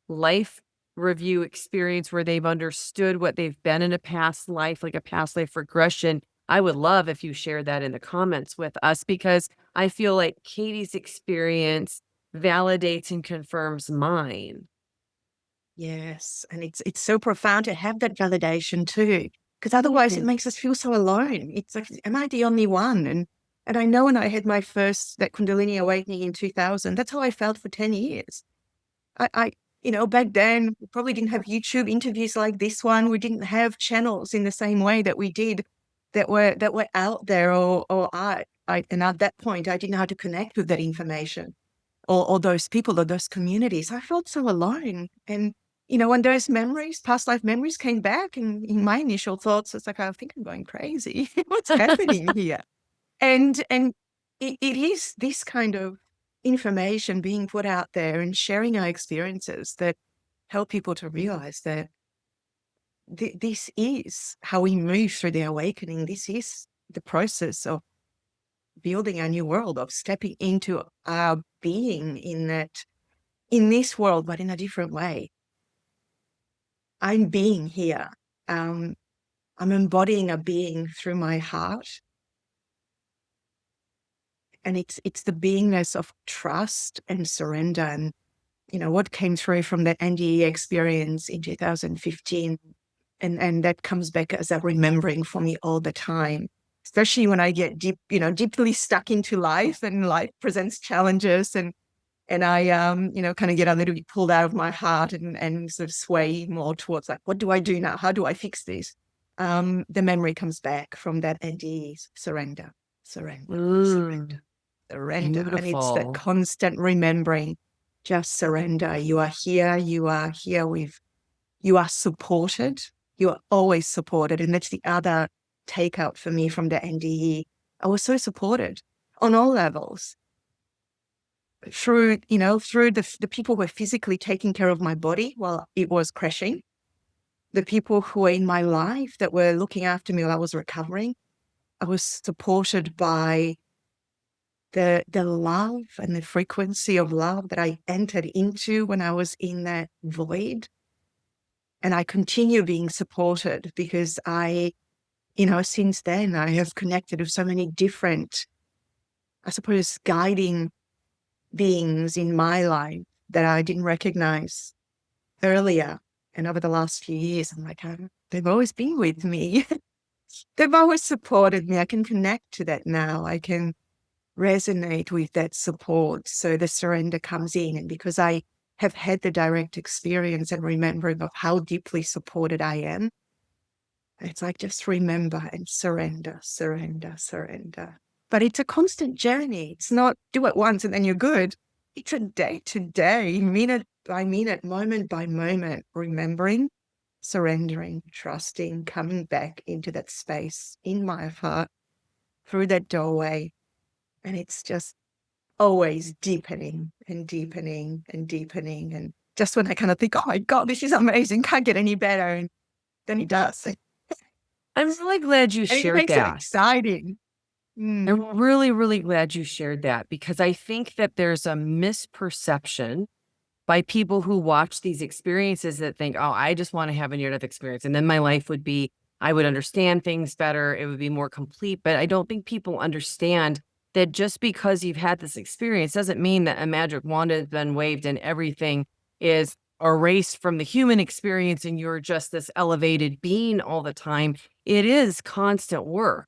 S3: life review experience where they've understood what they've been in a past life, like a past life regression, I would love if you shared that in the comments with us, because I feel like Katie's experience validates and confirms mine.
S1: Yes, and it's so profound to have that validation too, because otherwise it makes us feel so alone. It's like, am I the only one? And I know when I had my first that Kundalini Awakening in 2000, that's how I felt for 10 years. I back then we probably didn't have YouTube interviews like this one. We didn't have channels in the same way that we did, that were out there, and at that point I didn't know how to connect with that information, or those people, or those communities. I felt so alone. And, when those memories, past life memories, came back, and in my initial thoughts, it's like, I think I'm going crazy. What's happening here? And it is this kind of information being put out there and sharing our experiences that help people to realize that this is how we move through the awakening. This is the process of building a new world, of stepping into our being in this world, but in a different way. I'm being here. I'm embodying a being through my heart. And it's the beingness of trust and surrender. And, what came through from that NDE experience in 2015. And that comes back as a remembering for me all the time, especially when I get deeply stuck into life, and life presents challenges, and I, kind of get a little bit pulled out of my heart, and sort of sway more towards, like, what do I do now? How do I fix this? The memory comes back from that NDE: surrender, surrender, surrender, surrender. And it's that
S3: Beautiful.
S1: constant remembering, just surrender. You are here. You are here you are supported. You are always supported. And that's the other takeout for me from the NDE. I was so supported on all levels, through the people who were physically taking care of my body while it was crashing, the people who were in my life that were looking after me while I was recovering. I was supported by the love and the frequency of love that I entered into when I was in that void. And I continue being supported, because since then I have connected with so many different, I suppose, guiding beings in my life that I didn't recognize earlier. And over the last few years, I'm like, they've always been with me. They've always supported me. I can connect to that now. I can resonate with that support. So the surrender comes in. And because I have had the direct experience and remembering of how deeply supported I am, it's like, just remember and surrender, surrender, surrender. But it's a constant journey. It's not do it once and then you're good. It's a day to day, minute by minute, moment by moment, remembering, surrendering, trusting, coming back into that space in my heart, through that doorway. And it's just always deepening and deepening and deepening. And just when I kind of think, oh my God, this is amazing, can't get any better. And then it does.
S3: I'm really glad you
S1: And it
S3: shared
S1: makes it
S3: that.
S1: exciting.
S3: I'm really, really glad you shared that because I think that there's a misperception by people who watch these experiences that think, oh, I just want to have a near death experience. And then my life would be, I would understand things better. It would be more complete. But I don't think people understand that just because you've had this experience doesn't mean that a magic wand has been waved and everything is erased from the human experience and you're just this elevated being all the time. It is constant work.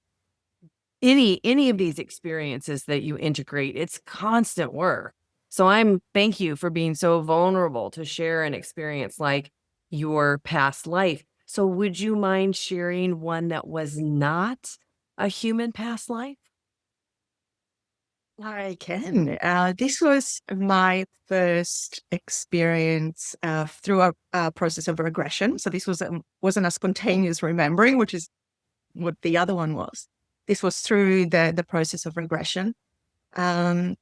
S3: Any of these experiences that you integrate, it's constant work. So thank you for being so vulnerable to share an experience like your past life. So would you mind sharing one that was not a human past life?
S1: I can. This was my first experience through a process of regression. So this wasn't a spontaneous remembering, which is what the other one was. This was through the process of regression. And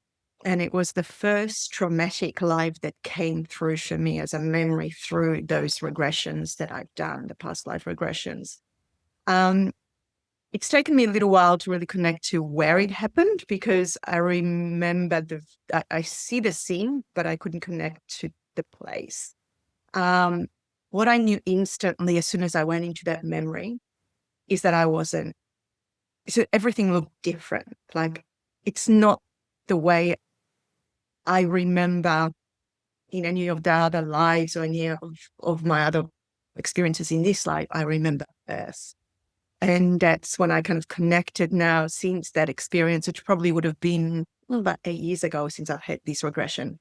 S1: it was the first traumatic life that came through for me as a memory through those regressions that I've done, the past life regressions. It's taken me a little while to really connect to where it happened because I remember I see the scene, but I couldn't connect to the place. What I knew instantly as soon as I went into that memory is that I wasn't, so everything looked different. Like it's not the way I remember in any of the other lives or any of my other experiences in this life. I remember this. And that's when I kind of connected now since that experience, which probably would have been about 8 years ago since I've had this regression.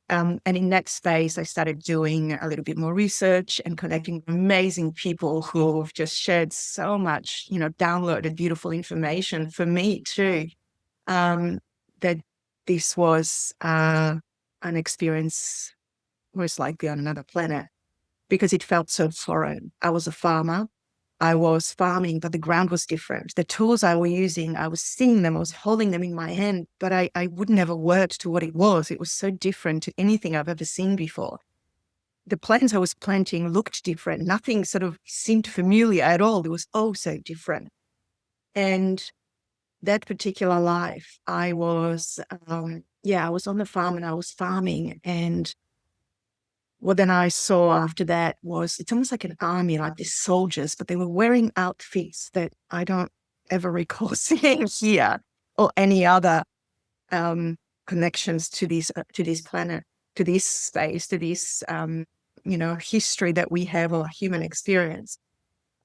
S1: And in that space, I started doing a little bit more research and connecting with amazing people who have just shared so much, downloaded beautiful information for me too, that this was an experience most likely on another planet because it felt so foreign. I was a farmer. I was farming, but the ground was different. The tools I was using, I was seeing them, I was holding them in my hand, but I wouldn't have a word to what it was. It was so different to anything I've ever seen before. The plants I was planting looked different. Nothing sort of seemed familiar at all. It was all so different. And that particular life, I was on the farm and I was farming. And what then I saw after that was it's almost like an army, like these soldiers, but they were wearing outfits that I don't ever recall seeing here or any other connections to this planet, to this space, to this history that we have or human experience.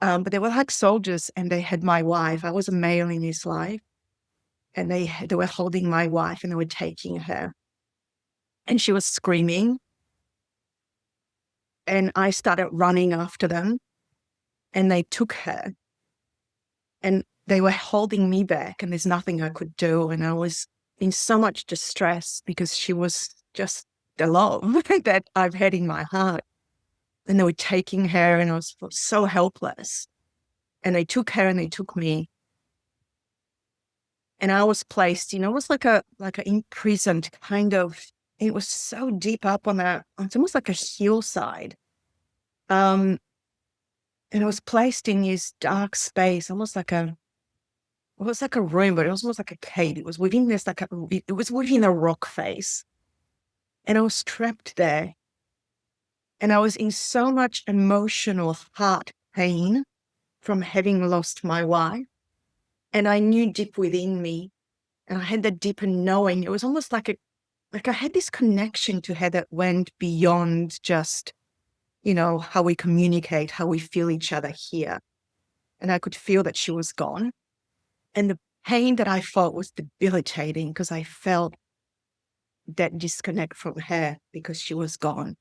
S1: But they were like soldiers, and they had my wife. I was a male in this life, and they were holding my wife, and they were taking her, and she was screaming. And I started running after them and they took her and they were holding me back and there's nothing I could do. And I was in so much distress because she was just the love that I've had in my heart. And they were taking her and I was so helpless. And they took her and they took me. And I was placed, it was like a imprisoned kind of, it was so deep up it's almost like a hillside. And I was placed in this dark space, almost like it was like a room, but it was almost like a cave. It was within it was within a rock face. And I was trapped there. And I was in so much emotional heart pain from having lost my wife. And I knew deep within me, and I had that deepened knowing. It was almost like I had this connection to her that went beyond just how we communicate, how we feel each other here. And I could feel that she was gone. And the pain that I felt was debilitating because I felt that disconnect from her because she was gone.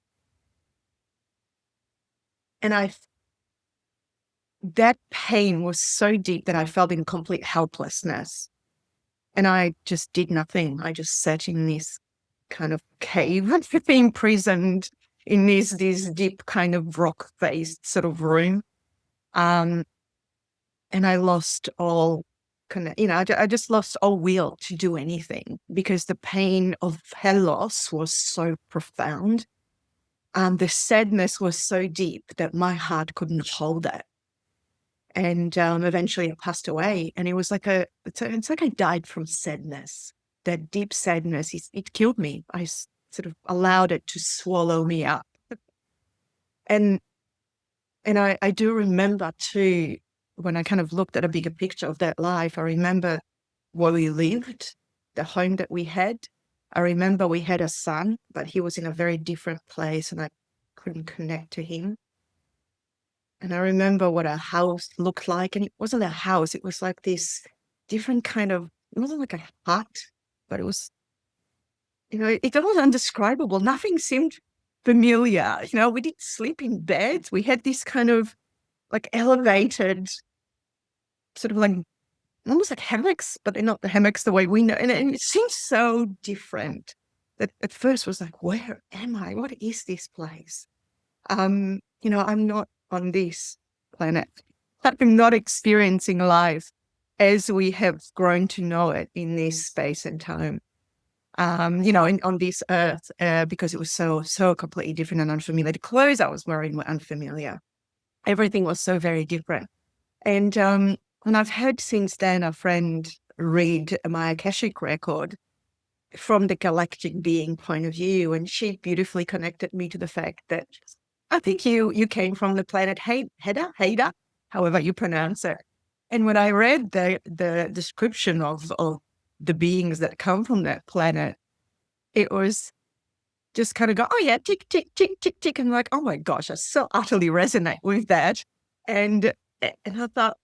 S1: And that pain was so deep that I felt in complete helplessness. And I just did nothing. I just sat in this kind of cave, imprisoned in this deep kind of rock-faced sort of room. And I lost all, I just lost all will to do anything because the pain of her loss was so profound. The sadness was so deep that my heart couldn't hold it. And eventually I passed away. And it was like it's like I died from sadness, that deep sadness. It killed me. I sort of allowed it to swallow me up. And I do remember too, when I kind of looked at a bigger picture of that life, I remember where we lived, the home that we had. I remember we had a son, but he was in a very different place and I couldn't connect to him. And I remember what our house looked like. And it wasn't a house. It was like this different kind of, it wasn't like a hut, but it was, it was undescribable. Nothing seemed familiar. We didn't sleep in beds. We had this kind of like elevated, sort of like, almost like hammocks, but they're not the hammocks the way we know. And it seems so different that at first was like, where am I? What is this place? I'm not on this planet. I'm not experiencing life as we have grown to know it in this space and time. On this earth, because it was so completely different and unfamiliar. The clothes I was wearing were unfamiliar. Everything was so very different. And I've had since then a friend read my Akashic record from the galactic being point of view, and she beautifully connected me to the fact that I think you came from the planet Haida, however you pronounce it. And when I read the description of the beings that come from that planet, it was just kind of go, oh yeah, tick, tick, tick, tick, tick. And like, oh my gosh, I so utterly resonate with that. And I thought,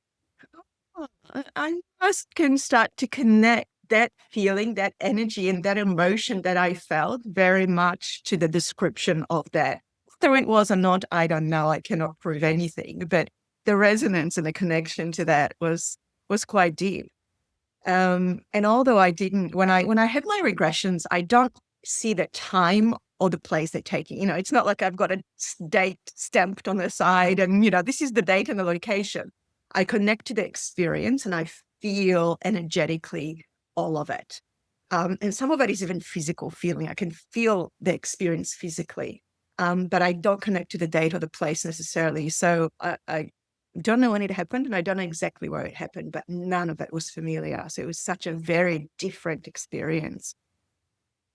S1: oh, I just can start to connect that feeling, that energy and that emotion that I felt very much to the description of that. Whether it was or not, I don't know. I cannot prove anything, but the resonance and the connection to that was quite deep. And although I didn't, when I had my regressions, I don't see the time or the place they're taking. It's not like I've got a date stamped on the side and, this is the date and the location. I connect to the experience and I feel energetically all of it. And some of it is even physical feeling. I can feel the experience physically, but I don't connect to the date or the place necessarily. So I don't know when it happened and I don't know exactly where it happened, but none of it was familiar. So it was such a very different experience.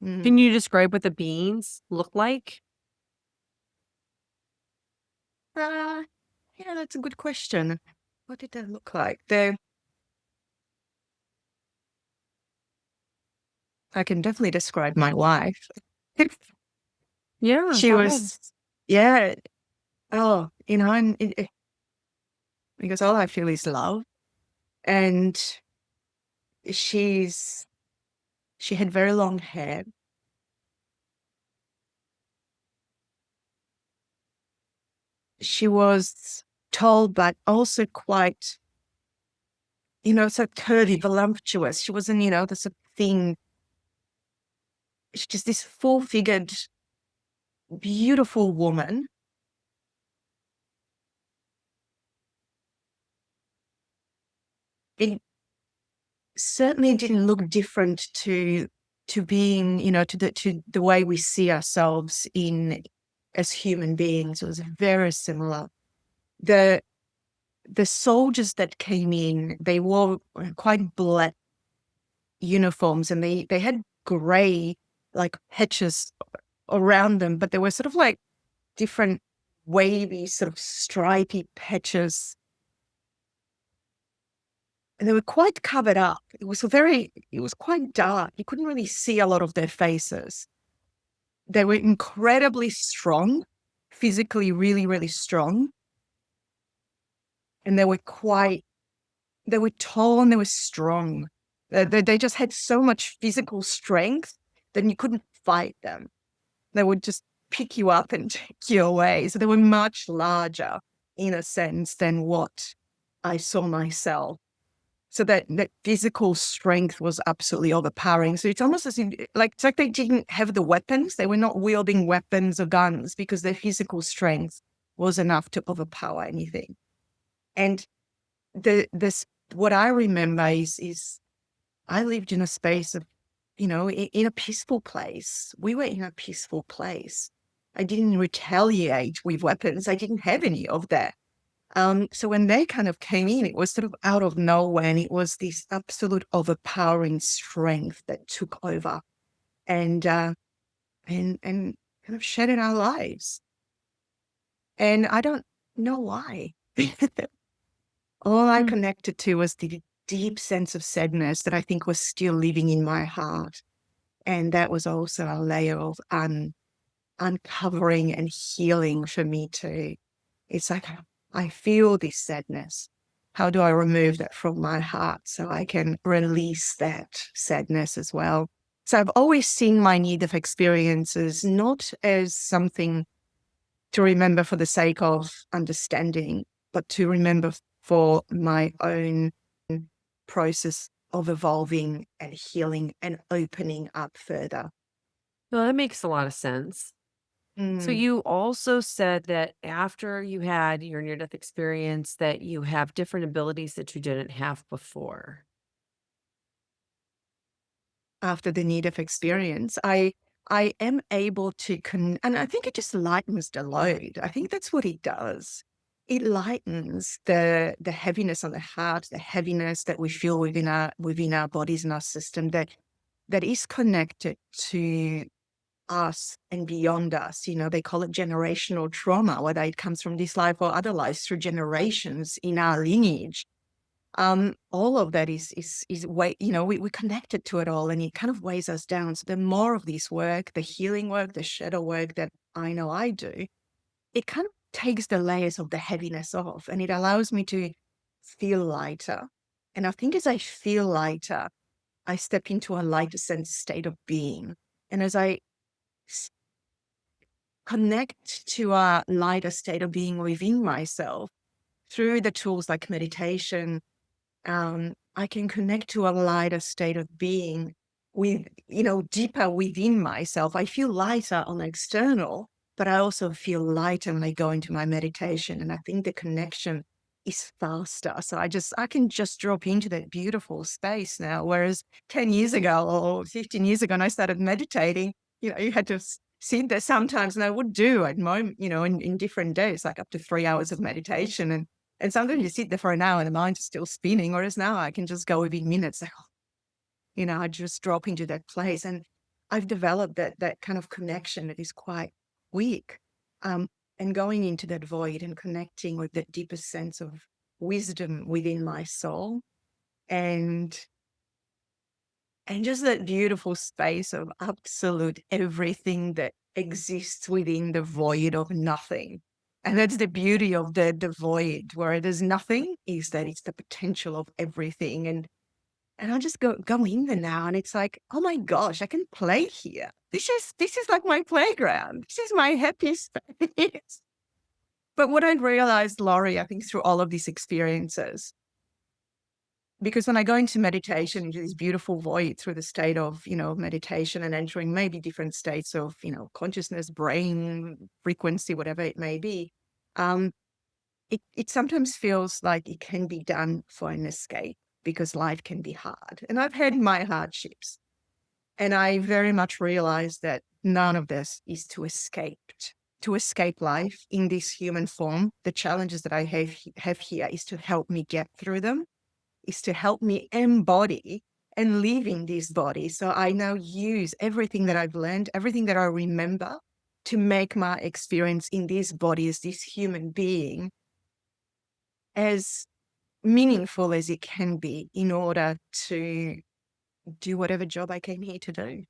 S3: Can you describe what the beings look like?
S1: Yeah, that's a good question. What did they look like? I can definitely describe my wife.
S3: Yeah.
S1: She was, yeah. Oh, and because all I feel is love. And she had very long hair. She was tall, but also quite, so curvy, voluptuous. She wasn't, the sort of thing. She's just this full-figured, beautiful woman. It certainly didn't look different to being, to the way we see ourselves as human beings. It was very similar. The soldiers that came in, they wore quite black uniforms and they had gray like patches around them, but they were sort of like different wavy sort of stripy patches. And they were quite covered up. It was quite dark. You couldn't really see a lot of their faces. They were incredibly strong, physically really, really strong. And they were tall and they were strong. They just had so much physical strength that you couldn't fight them. They would just pick you up and take you away. So they were much larger in a sense than what I saw myself. So that physical strength was absolutely overpowering. So it's almost as if, it's like they didn't have the weapons. They were not wielding weapons or guns because their physical strength was enough to overpower anything. And what I remember is I lived in a space of, in a peaceful place. We were in a peaceful place. I didn't retaliate with weapons. I didn't have any of that. So when they kind of came in, it was sort of out of nowhere, and it was this absolute overpowering strength that took over and kind of shattered our lives. And I don't know why. All I connected to was the deep sense of sadness that I think was still living in my heart. And that was also a layer of uncovering and healing for me too. It's like I feel this sadness. How do I remove that from my heart so I can release that sadness as well? So I've always seen my near-death experiences not as something to remember for the sake of understanding, but to remember for my own process of evolving and healing and opening up further.
S3: Well, that makes a lot of sense. So
S1: Mm.
S3: you also said that after you had your near-death experience that you have different abilities that you didn't have before.
S1: After the near-death experience, I am able to and I think it just lightens the load. I think that's what it does. It lightens the heaviness on the heart, the heaviness that we feel within our bodies and our system that is connected to us and beyond us. You know, they call it generational trauma, whether it comes from this life or other lives through generations in our lineage. All of that is way, you know, we're connected to it all, and it kind of weighs us down. So the more of this work, the healing work, the shadow work that I know I do, it kind of takes the layers of the heaviness off, and it allows me to feel lighter. And I think as I feel lighter, I step into a lighter sense state of being. And as I s- connect to a lighter state of being within myself through the tools like meditation, I can connect to a lighter state of being with, you know, deeper within myself. I feel lighter on the external, but I also feel lighter when I go into my meditation. And I think the connection is faster. So I can just drop into that beautiful space now. Whereas 10 years ago or 15 years ago, when I started meditating, you know, you had to sit there sometimes, and I would do at moment, you know, in different days, like up to 3 hours of meditation. And sometimes you sit there for an hour and the mind's still spinning, whereas now I can just go within minutes, like, you know, I just drop into that place. And I've developed that kind of connection that is quite weak. And going into that void and connecting with that deepest sense of wisdom within my soul, and just that beautiful space of absolute everything that exists within the void of nothing. And that's the beauty of the void, where there's nothing, is that it's the potential of everything. And I just go in there now, and it's like, oh my gosh, I can play here. This is like my playground. This is my happy space. But what I realized, Laurie, I think through all of these experiences, because when I go into meditation, into this beautiful void through the state of, you know, meditation and entering maybe different states of, you know, consciousness, brain frequency, whatever it may be, um, it sometimes feels like it can be done for an escape, because life can be hard. And I've had my hardships, and I very much realized that none of this is to escape life in this human form. The challenges that I have here is to help me get through them, is to help me embody and live in this body. So I now use everything that I've learned, everything that I remember, to make my experience in this body as this human being as meaningful as it can be, in order to do whatever job I came here to do.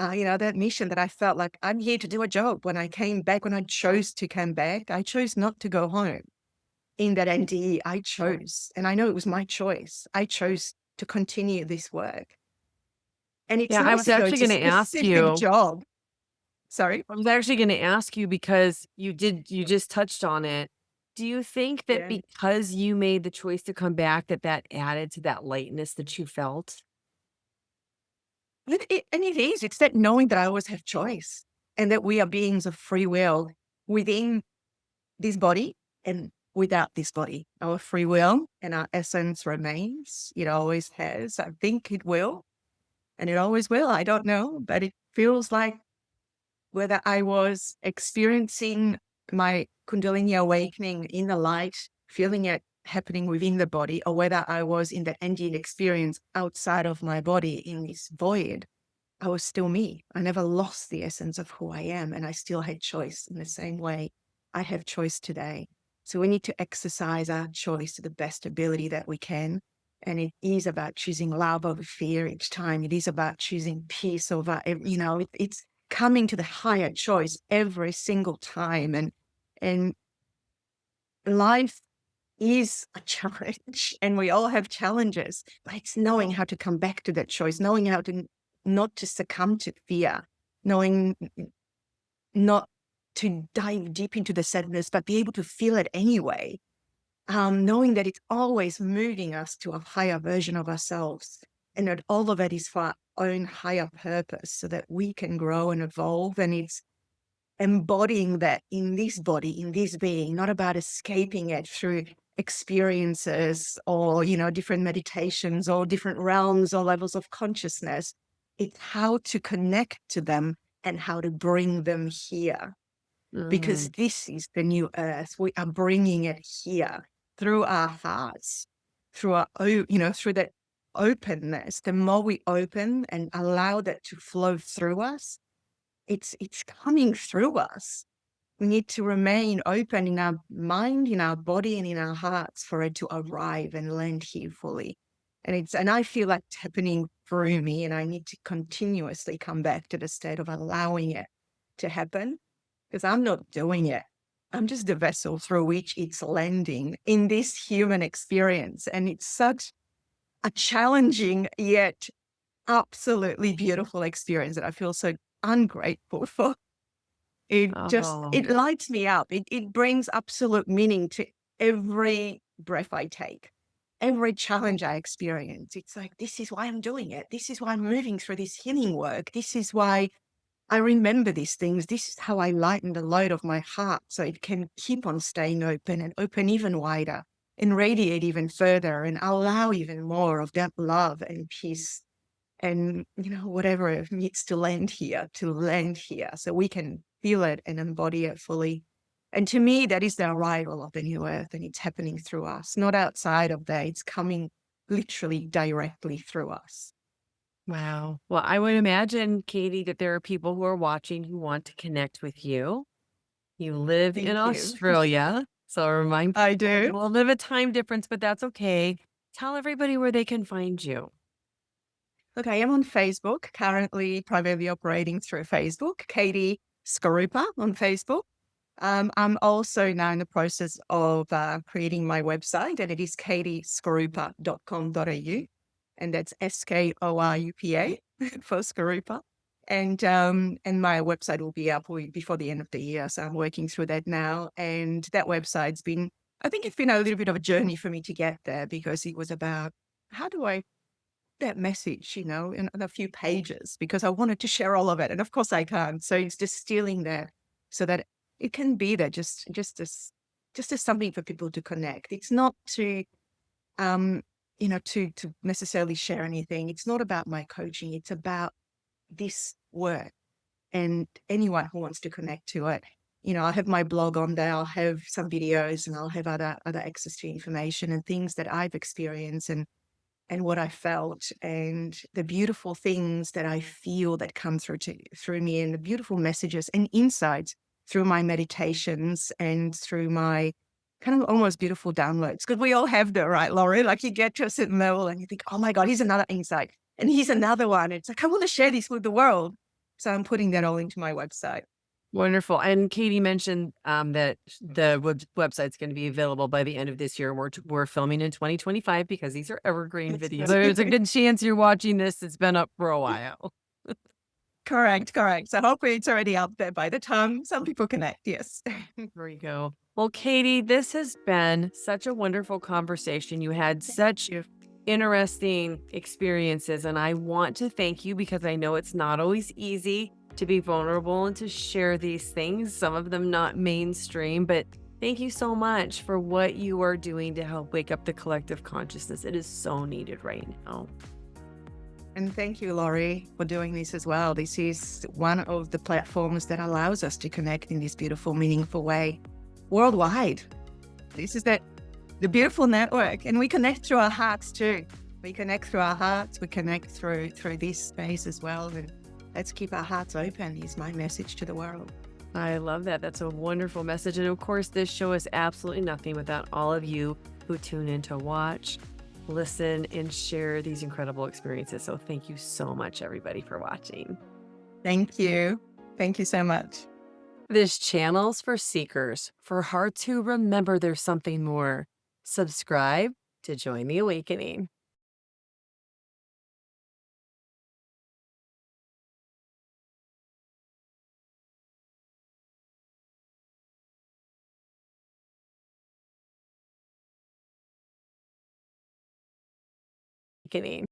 S1: You know, that mission that I felt like I'm here to do a job. When I came back, when I chose to come back, I chose not to go home. In that NDE, I chose, and I know it was my choice. I chose to continue this work. And it's
S3: Yeah, I
S1: nice
S3: was
S1: to go
S3: actually
S1: to a
S3: going to ask
S1: specific
S3: you.
S1: job. Sorry.
S3: I was actually going to ask you because you just touched on it. Do you think that
S1: Yeah.
S3: because you made the choice to come back that added to that lightness that you felt?
S1: And it is. It's that knowing that I always have choice, and that we are beings of free will within this body and without this body. Our free will and our essence remains. It always has. I think it will, and it always will. I don't know, but it feels like whether I was experiencing my Kundalini awakening in the light feeling it happening within the body, or whether I was in that NDE experience outside of my body in this void, I was still me. I never lost the essence of who I am, and I still had choice in the same way I have choice today. So we need to exercise our choice to the best ability that we can. And it is about choosing love over fear each time. It is about choosing peace over, it's coming to the higher choice every single time. And life is a challenge, and we all have challenges, but it's knowing how to come back to that choice, knowing how to not to succumb to fear, knowing not to dive deep into the sadness, but be able to feel it anyway. Knowing that it's always moving us to a higher version of ourselves, and that all of it is for our own higher purpose so that we can grow and evolve. And it's embodying that in this body, in this being, not about escaping it through experiences or, different meditations or different realms or levels of consciousness. It's how to connect to them and how to bring them here. Because this is the new earth. We are bringing it here through our hearts, through our, through that openness. The more we open and allow that to flow through us, it's coming through us. We need to remain open in our mind, in our body, and in our hearts for it to arrive and land here fully. And I feel like it's happening through me, and I need to continuously come back to the state of allowing it to happen, because I'm not doing it. I'm just the vessel through which it's landing in this human experience. And it's such a challenging yet absolutely beautiful experience that I feel so ungrateful for. It lights me up. It brings absolute meaning to every breath I take, every challenge I experience. It's like, this is why I'm doing it. This is why I'm moving through this healing work. This is why I remember these things. This is how I lighten the load of my heart so it can keep on staying open and open even wider and radiate even further and allow even more of that love and peace and, whatever needs to land here so we can feel it and embody it fully. And to me, that is the arrival of the new earth, and it's happening through us, not outside of that. It's coming literally directly through us.
S3: Wow. Well, I would imagine, Katie, that there are people who are watching who want to connect with you. You live in Australia, so remind
S1: I do.
S3: We'll live a time difference, but that's okay. Tell everybody where they can find you.
S1: Okay, I'm on Facebook, currently primarily operating through Facebook, Katie Skorupa on Facebook. I'm also now in the process of creating my website, and it is katieskorupa.com.au, and that's Skorupa for Skorupa. And my website will be up before the end of the year, so I'm working through that now. And that website's been, I think it's been a little bit of a journey for me to get there, because it was about, how do I that message, in a few pages, because I wanted to share all of it. And of course I can't. So it's distilling that so that it can be there just as something for people to connect. It's not to, to necessarily share anything. It's not about my coaching. It's about this work and anyone who wants to connect to it. I'll have my blog on there. I'll have some videos, and I'll have other access to information and things that I've experienced and what I felt, and the beautiful things that I feel that come through me, and the beautiful messages and insights through my meditations and through my kind of almost beautiful downloads. Because we all have that, right, Laurie? Like, you get to a certain level and you think, oh my God, here's another insight. And here's another one. It's like, I want to share this with the world. So I'm putting that all into my website.
S3: Wonderful. And Katie mentioned that the website's going to be available by the end of this year. We're filming in 2025 because these are evergreen videos. There's a good chance you're watching this. It's been up for a while.
S1: Correct. So hopefully it's already out there by the time some people connect. Yes.
S3: There you go. Well, Katie, this has been such a wonderful conversation. You had such interesting experiences, and I want to thank you, because I know it's not always easy to be vulnerable and to share these things, some of them not mainstream, but thank you so much for what you are doing to help wake up the collective consciousness. It is so needed right now.
S1: And thank you, Laurie, for doing this as well. This is one of the platforms that allows us to connect in this beautiful, meaningful way worldwide. This is that the beautiful network. And we connect through our hearts too. We connect through our hearts. We connect through this space as well. And let's keep our hearts open is my message to the world.
S3: I love that. That's a wonderful message. And of course, this show is absolutely nothing without all of you who tune in to watch, listen, and share these incredible experiences. So thank you so much, everybody, for watching.
S1: Thank you. Thank you so much.
S3: This channel's for seekers, for hearts who remember there's something more. Subscribe to join the awakening. Awakening.